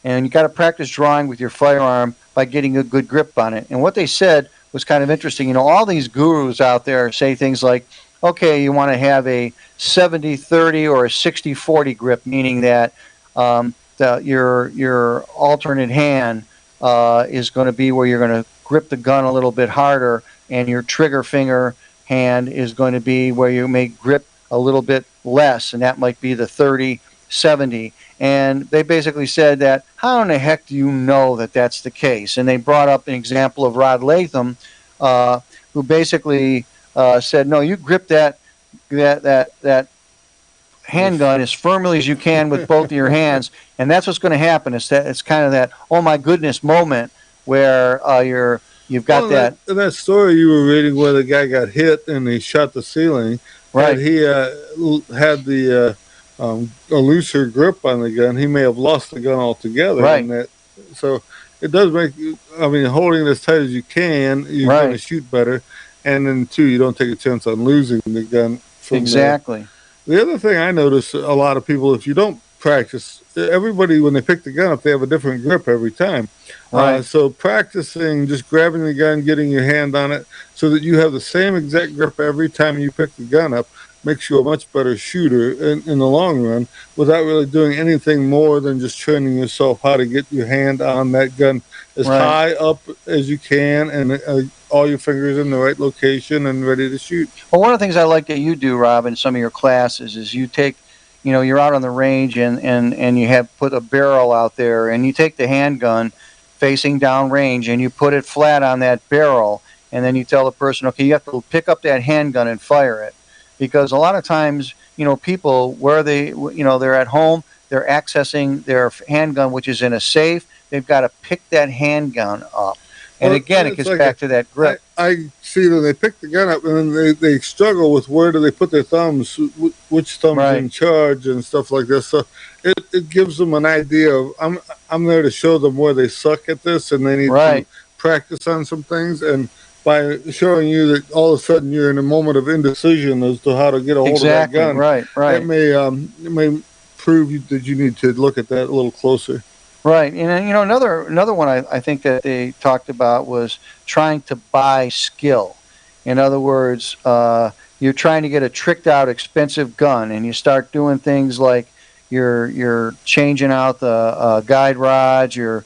And you got to practice drawing with your firearm by getting a good grip on it. And what they said was kind of interesting. You know, all these gurus out there say things like, okay, you want to have a 70-30 or a 60-40 grip, meaning that your alternate hand is going to be where you're going to grip the gun a little bit harder, and your trigger finger hand is going to be where you may grip a little bit less, and that might be the 30-70. And they basically said that, how in the heck do you know that that's the case? And they brought up an example of Rod Latham, who basically said, no, you grip that handgun as firmly as you can with both of your hands, and that's what's going to happen. It's kind of that oh my goodness moment where you've got that. In that story you were reading where the guy got hit and he shot the ceiling, right? He had a looser grip on the gun. He may have lost the gun altogether. Right. So it does make. I mean, holding it as tight as you can, you're going to shoot better, and then too, you don't take a chance on losing the gun. Exactly. The other thing I notice, a lot of people, if you don't practice, everybody, when they pick the gun up, they have a different grip every time. Right. So practicing, just grabbing the gun, getting your hand on it, so that you have the same exact grip every time you pick the gun up, makes you a much better shooter in the long run, without really doing anything more than just training yourself how to get your hand on that gun as high up as you can, and all your fingers in the right location and ready to shoot. Well, one of the things I like that you do, Rob, in some of your classes is you take, you're out on the range and you have put a barrel out there, and you take the handgun facing down range and you put it flat on that barrel, and then you tell the person, okay, you have to pick up that handgun and fire it. Because a lot of times, people, where they're at home, they're accessing their handgun, which is in a safe. They've got to pick that handgun up. And again, it gets back to that grip. I see that they pick the gun up, and then they struggle with where do they put their thumbs, which thumb's in charge and stuff like this. So it gives them an idea of, I'm there to show them where they suck at this, and they need to practice on some things. And by showing you that all of a sudden you're in a moment of indecision as to how to get a hold of that gun, it may prove that you need to look at that a little closer. Right, and another one I think that they talked about was trying to buy skill. In other words, you're trying to get a tricked out, expensive gun, and you start doing things like you're changing out the guide rods, your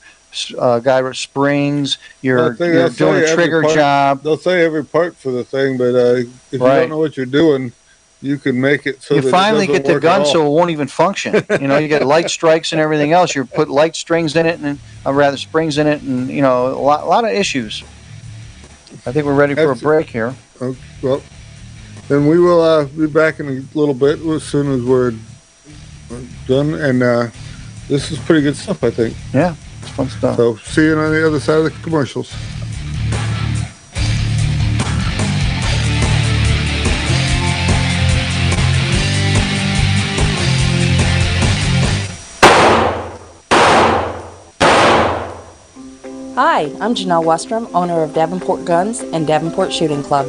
guide rod springs, you're doing a trigger job. They'll say every part for the thing, but if you don't know what you're doing, you can make it so you that finally it doesn't get the work gun at all. so it won't even function. You get light strikes and everything else. You put light strings in it, and rather springs in it, and a lot of issues. I think we're ready for a break here. Well, then we will be back in a little bit as soon as we're done. And this is pretty good stuff, I think. Yeah, it's fun stuff. So see you on the other side of the commercials. Hi, I'm Janelle Westrom, owner of Davenport Guns and Davenport Shooting Club.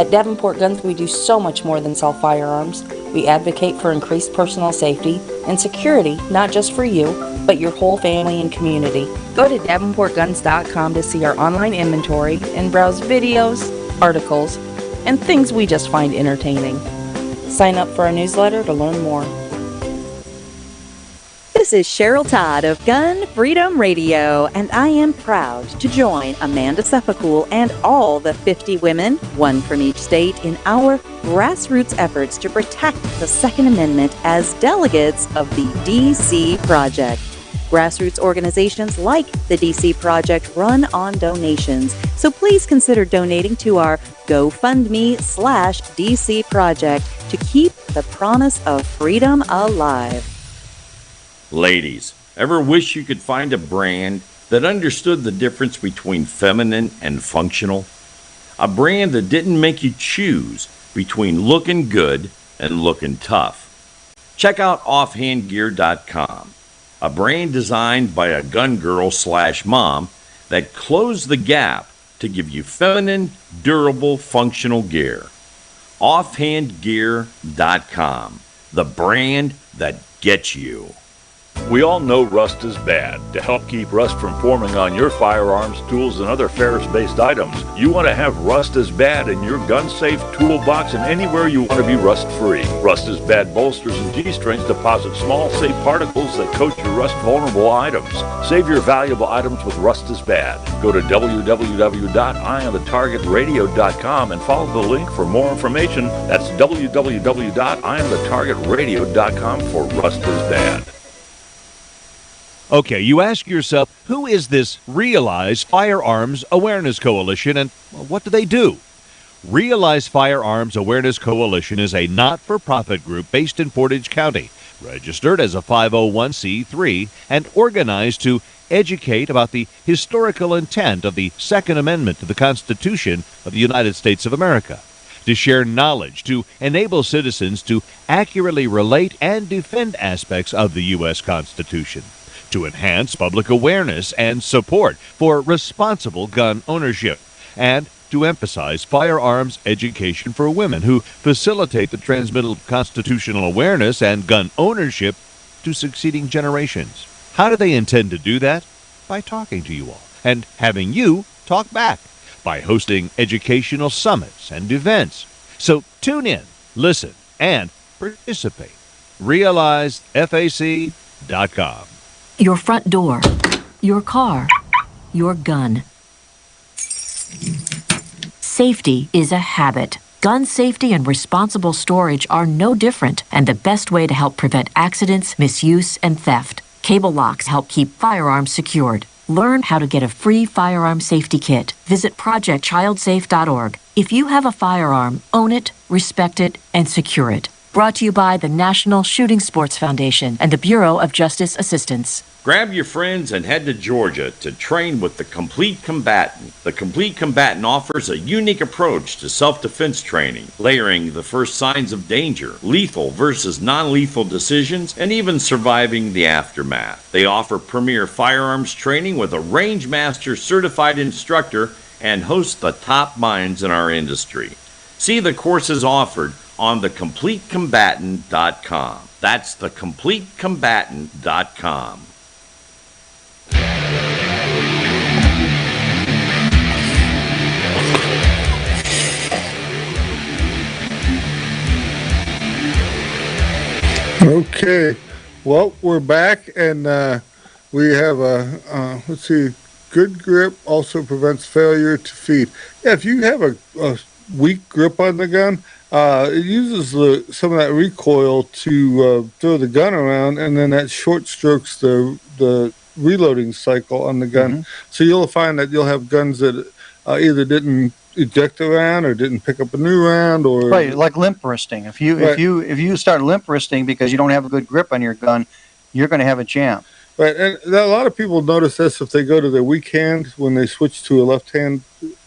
At Davenport Guns, we do so much more than sell firearms. We advocate for increased personal safety and security, not just for you, but your whole family and community. Go to davenportguns.com to see our online inventory and browse videos, articles, and things we just find entertaining. Sign up for our newsletter to learn more. This is Cheryl Todd of Gun Freedom Radio, and I am proud to join Amanda Suffolk and all the 50 women, one from each state, in our grassroots efforts to protect the Second Amendment as delegates of the DC Project. Grassroots organizations like the DC Project run on donations, so please consider donating to our GoFundMe/DC Project to keep the promise of freedom alive. Ladies, ever wish you could find a brand that understood the difference between feminine and functional? A brand that didn't make you choose between looking good and looking tough. Check out offhandgear.com, a brand designed by a gun girl/mom that closed the gap to give you feminine, durable, functional gear. Offhandgear.com, the brand that gets you. We all know rust is bad. To help keep rust from forming on your firearms, tools, and other ferrous-based items, you want to have Rust is Bad in your gun-safe toolbox and anywhere you want to be rust-free. Rust is Bad bolsters and G-strings deposit small, safe particles that coat your rust-vulnerable items. Save your valuable items with Rust is Bad. Go to www.eyeonthetargetradio.com and follow the link for more information. That's www.eyeonthetargetradio.com for Rust is Bad. Okay, you ask yourself, who is this Realize Firearms Awareness Coalition, and what do they do? Realize Firearms Awareness Coalition is a not-for-profit group based in Portage County, registered as a 501c3, and organized to educate about the historical intent of the Second Amendment to the Constitution of the United States of America, to share knowledge, to enable citizens to accurately relate and defend aspects of the U.S. Constitution, to enhance public awareness and support for responsible gun ownership, and to emphasize firearms education for women who facilitate the transmittal of constitutional awareness and gun ownership to succeeding generations. How do they intend to do that? By talking to you all and having you talk back, by hosting educational summits and events. So tune in, listen, and participate. RealizeFAC.com. Your front door, your car, your gun. Safety is a habit. Gun safety and responsible storage are no different, and the best way to help prevent accidents, misuse, and theft. Cable locks help keep firearms secured. Learn how to get a free firearm safety kit. Visit projectchildsafe.org. If you have a firearm, own it, respect it, and secure it. Brought to you by the National Shooting Sports Foundation and the Bureau of Justice Assistance. Grab your friends and head to Georgia to train with the Complete Combatant. The Complete Combatant offers a unique approach to self-defense training, layering the first signs of danger, lethal versus non-lethal decisions, and even surviving the aftermath. They offer premier firearms training with a Rangemaster certified instructor and host the top minds in our industry. See the courses offered on thecompletecombatant.com. That's thecompletecombatant.com. Okay, well, we're back, and we have a, let's see, good grip also prevents failure to feed. Yeah, if you have a weak grip on the gun, it uses some of that recoil to throw the gun around, and then that short strokes the reloading cycle on the gun. Mm-hmm. So you'll find that you'll have guns that either didn't eject a round or didn't pick up a new round, or right, like limp wristing. If you start limp wristing because you don't have a good grip on your gun, you're going to have a jam. Right, and a lot of people notice this if they go to their weak hand when they switch to a left hand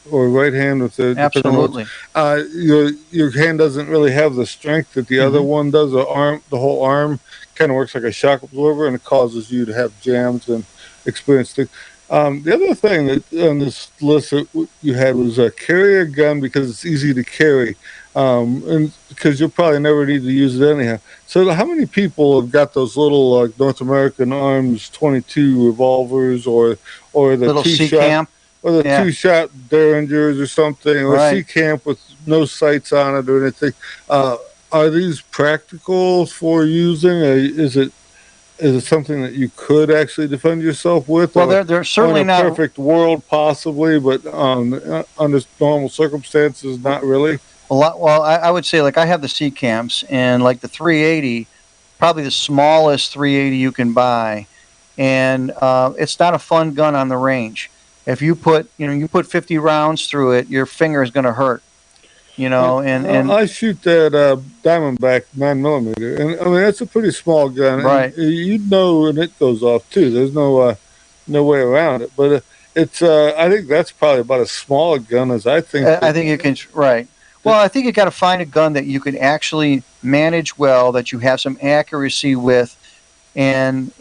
or right hand with the absolutely. Your hand doesn't really have the strength that the other one does. The whole arm kind of works like a shock absorber, and it causes you to have jams and experience things. The other thing that on this list that you had was carry a gun because it's easy to carry, and because you'll probably never need to use it anyhow. So, how many people have got those little North American Arms 22 revolvers, or the Little two-shot, C-Camp? or the Yeah. two-shot Derringers or something, or Right. C-Camp with no sights on it or anything? Are these practical for using? Is it something that you could actually defend yourself with? Well, or, they're certainly or in a not. perfect world, possibly, but under normal circumstances, not really. Well, I would say, like, I have the C camps, and like the 380, probably the smallest 380 you can buy, and it's not a fun gun on the range. If you put 50 rounds through it, your finger is going to hurt. And I shoot that Diamondback 9mm, and I mean that's a pretty small gun, right? You know when it goes off too. There's no way around it. But it's I think that's probably about as small a gun as I think. I think you can right. Well, I think you got to find a gun that you can actually manage well, that you have some accuracy with, and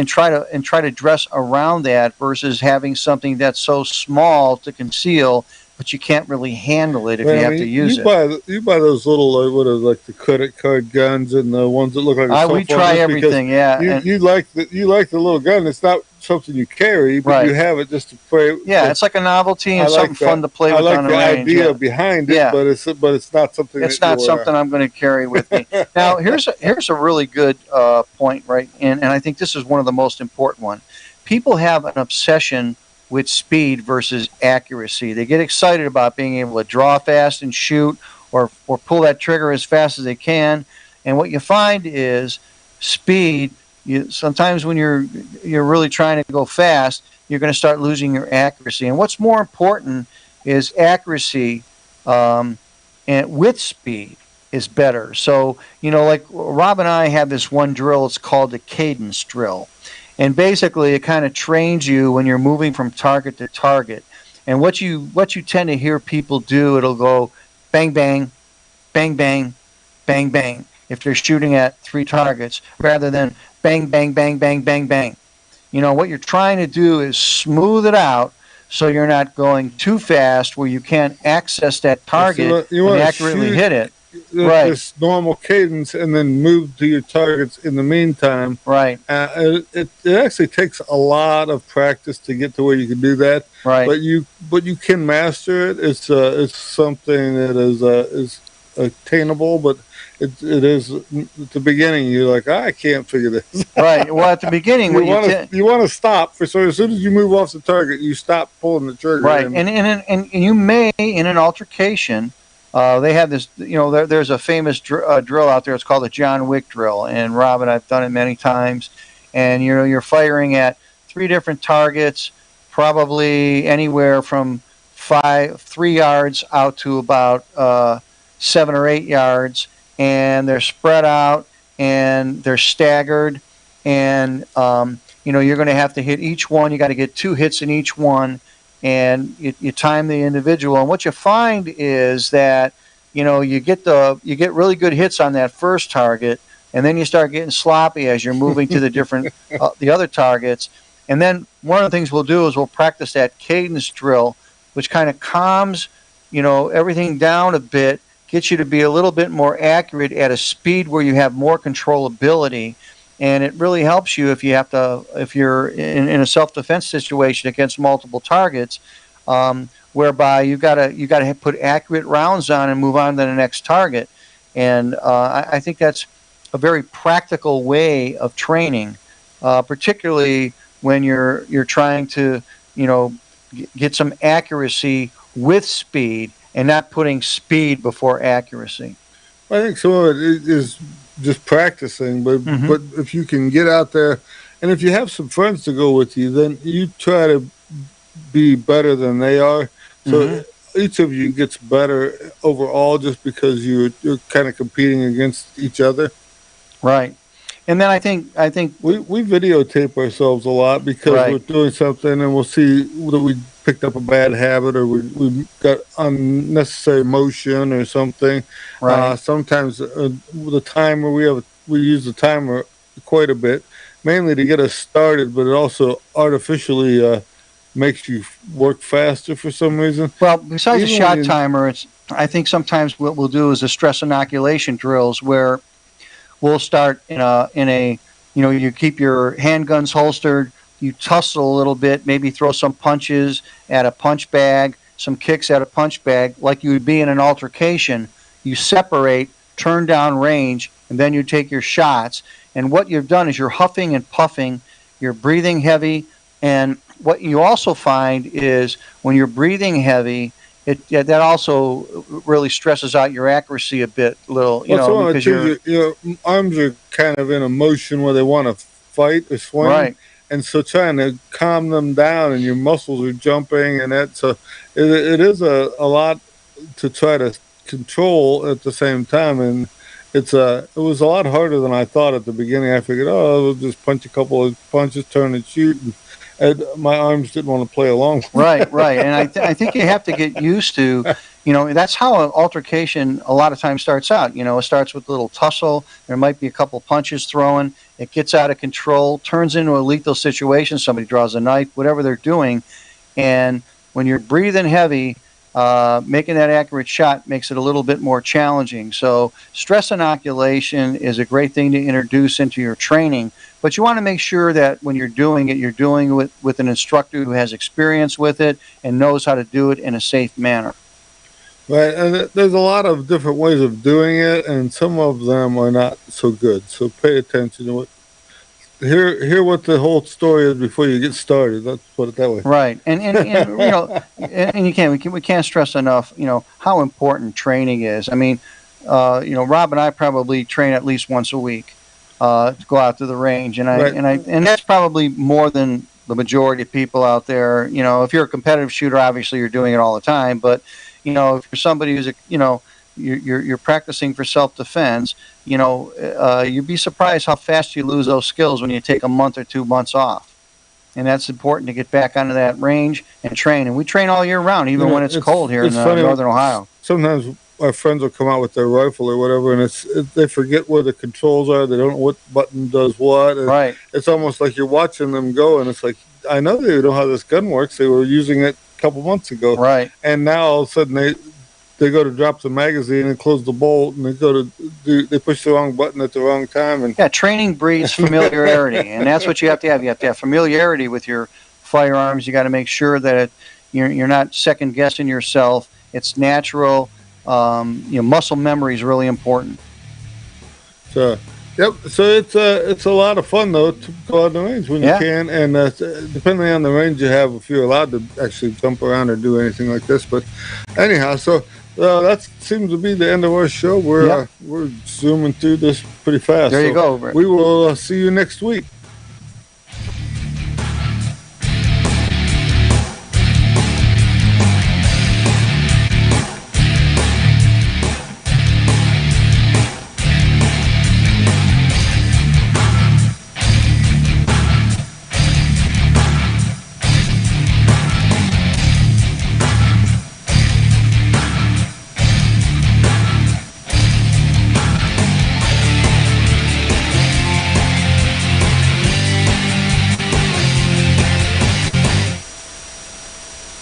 try to dress around that versus having something that's so small to conceal, but you can't really handle it if you have to use it. You buy those little like the credit card guns and the ones that look like a we try everything, yeah. You like the little gun. It's not something you carry, but right. You have it just to play. Yeah, it's like a novelty and something fun to play with on the range. I like the idea behind it, but it's not something. It's not something I'm going to carry with me. Now, here's a really good point, right? And I think this is one of the most important one. People have an obsession with speed versus accuracy. They get excited about being able to draw fast and shoot, or pull that trigger as fast as they can. And what you find is speed. Sometimes when you're really trying to go fast, you're going to start losing your accuracy. And what's more important is accuracy, and with speed is better. So like Rob and I have this one drill. It's called the cadence drill. And basically, it kind of trains you when you're moving from target to target. And what you tend to hear people do, it'll go bang, bang, bang, bang, bang, bang, if they're shooting at 3 targets, rather than bang, bang, bang, bang, bang, bang. What you're trying to do is smooth it out so you're not going too fast where you can't access that target and accurately hit it. Right. This normal cadence, and then move to your targets in the meantime. Right. It actually takes a lot of practice to get to where you can do that. Right. But you can master it. It's something that is attainable, but it is at the beginning. You're like, I can't figure this. Right. Well, at the beginning, you want to stop. So as soon as you move off the target, you stop pulling the trigger. Right. And you may, in an altercation. They have this, there's a famous drill out there. It's called the John Wick drill. And Rob and I've done it many times. And, you're firing at 3 different targets, probably anywhere from 3 yards out to about 7 or 8 yards. And they're spread out and they're staggered. And, you're going to have to hit each one. You got to get 2 hits in each one. And you time the individual, and what you find is that you get really good hits on that first target, and then you start getting sloppy as you're moving to the different the other targets. And then one of the things we'll do is we'll practice that cadence drill, which kind of calms everything down a bit, gets you to be a little bit more accurate at a speed where you have more controllability. And it really helps you if you're in a self-defense situation against multiple targets, whereby you gotta put accurate rounds on and move on to the next target. And I think that's a very practical way of training, particularly when you're trying to get some accuracy with speed and not putting speed before accuracy. I think some of it is just practicing, but if you can get out there, and if you have some friends to go with you, then you try to be better than they are. So each of you gets better overall, just because you're kind of competing against each other. Right. And then I think we videotape ourselves a lot because we're doing something and we'll see that we picked up a bad habit or we got unnecessary motion or something. Right. Sometimes the timer we use the timer quite a bit, mainly to get us started, but it also artificially makes you work faster for some reason. Well, besides the Even shot when you- timer, I think sometimes what we'll do is the stress inoculation drills where we'll start in a you keep your handguns holstered, you tussle a little bit, maybe throw some punches at a punch bag, some kicks at a punch bag, like you would be in an altercation. You separate, turn down range, and then you take your shots. And what you've done is you're huffing and puffing, you're breathing heavy, and what you also find is when you're breathing heavy, that also really stresses out your accuracy a bit, because your arms are kind of in a motion where they want to fight or swing, right. And so trying to calm them down, and your muscles are jumping, and it is a lot to try to control at the same time, and it was a lot harder than I thought at the beginning. I figured, I'll just punch a couple of punches, turn and shoot, and my arms didn't want to play along. Right. And I think you have to get used to, that's how an altercation a lot of times starts out. It starts with a little tussle. There might be a couple punches thrown. It gets out of control, turns into a lethal situation. Somebody draws a knife, whatever they're doing. And when you're breathing heavy, making that accurate shot makes it a little bit more challenging. So stress inoculation is a great thing to introduce into your training, but you want to make sure that when you're doing it with an instructor who has experience with it and knows how to do it in a safe manner. Right, and there's a lot of different ways of doing it, and some of them are not so good. So pay attention to hear what the whole story is before you get started. Let's put it that way. Right, and we can't stress enough, how important training is. I mean, Rob and I probably train at least once a week to go out to the range, and that's probably more than the majority of people out there. If you're a competitive shooter, obviously you're doing it all the time, but if you're somebody who's you're practicing for self-defense, you'd be surprised how fast you lose those skills when you take a month or 2 months off. And that's important to get back onto that range and train. And we train all year round, even when it's cold here in northern Ohio. Sometimes our friends will come out with their rifle or whatever, and they forget where the controls are. They don't know what button does what. And right. It's almost like you're watching them go, and it's like, I know they know how this gun works. They were using it a couple months ago. Right. And now all of a sudden they go to drop the magazine and close the bolt, and they push the wrong button at the wrong time. And training breeds familiarity, and that's what you have to have. You have to have familiarity with your firearms. You got to make sure that you're not second guessing yourself. It's natural. Muscle memory is really important. So, yep. So it's a lot of fun though to go out the range when you can, and depending on the range you have, if you're allowed to actually jump around or do anything like this. But anyhow, so that seems to be the end of our show. We're zooming through this pretty fast. There you go. We will see you next week.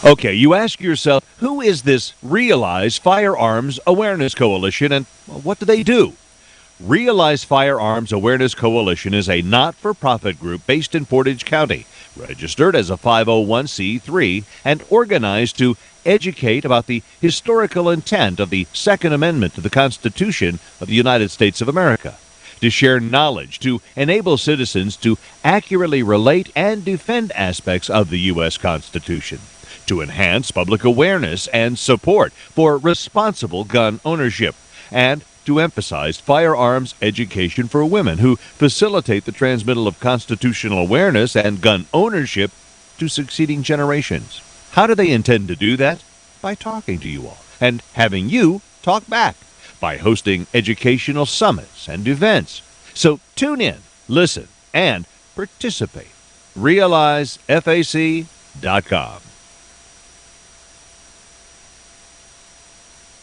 Okay, you ask yourself, who is this Realize Firearms Awareness Coalition, and what do they do? Realize Firearms Awareness Coalition is a not-for-profit group based in Portage County, registered as a 501c3, and organized to educate about the historical intent of the Second Amendment to the Constitution of the United States of America, to share knowledge, to enable citizens to accurately relate and defend aspects of the U.S. Constitution, to enhance public awareness and support for responsible gun ownership, and to emphasize firearms education for women who facilitate the transmittal of constitutional awareness and gun ownership to succeeding generations. How do they intend to do that? By talking to you all and having you talk back, by hosting educational summits and events. So tune in, listen, and participate. RealizeFAC.com.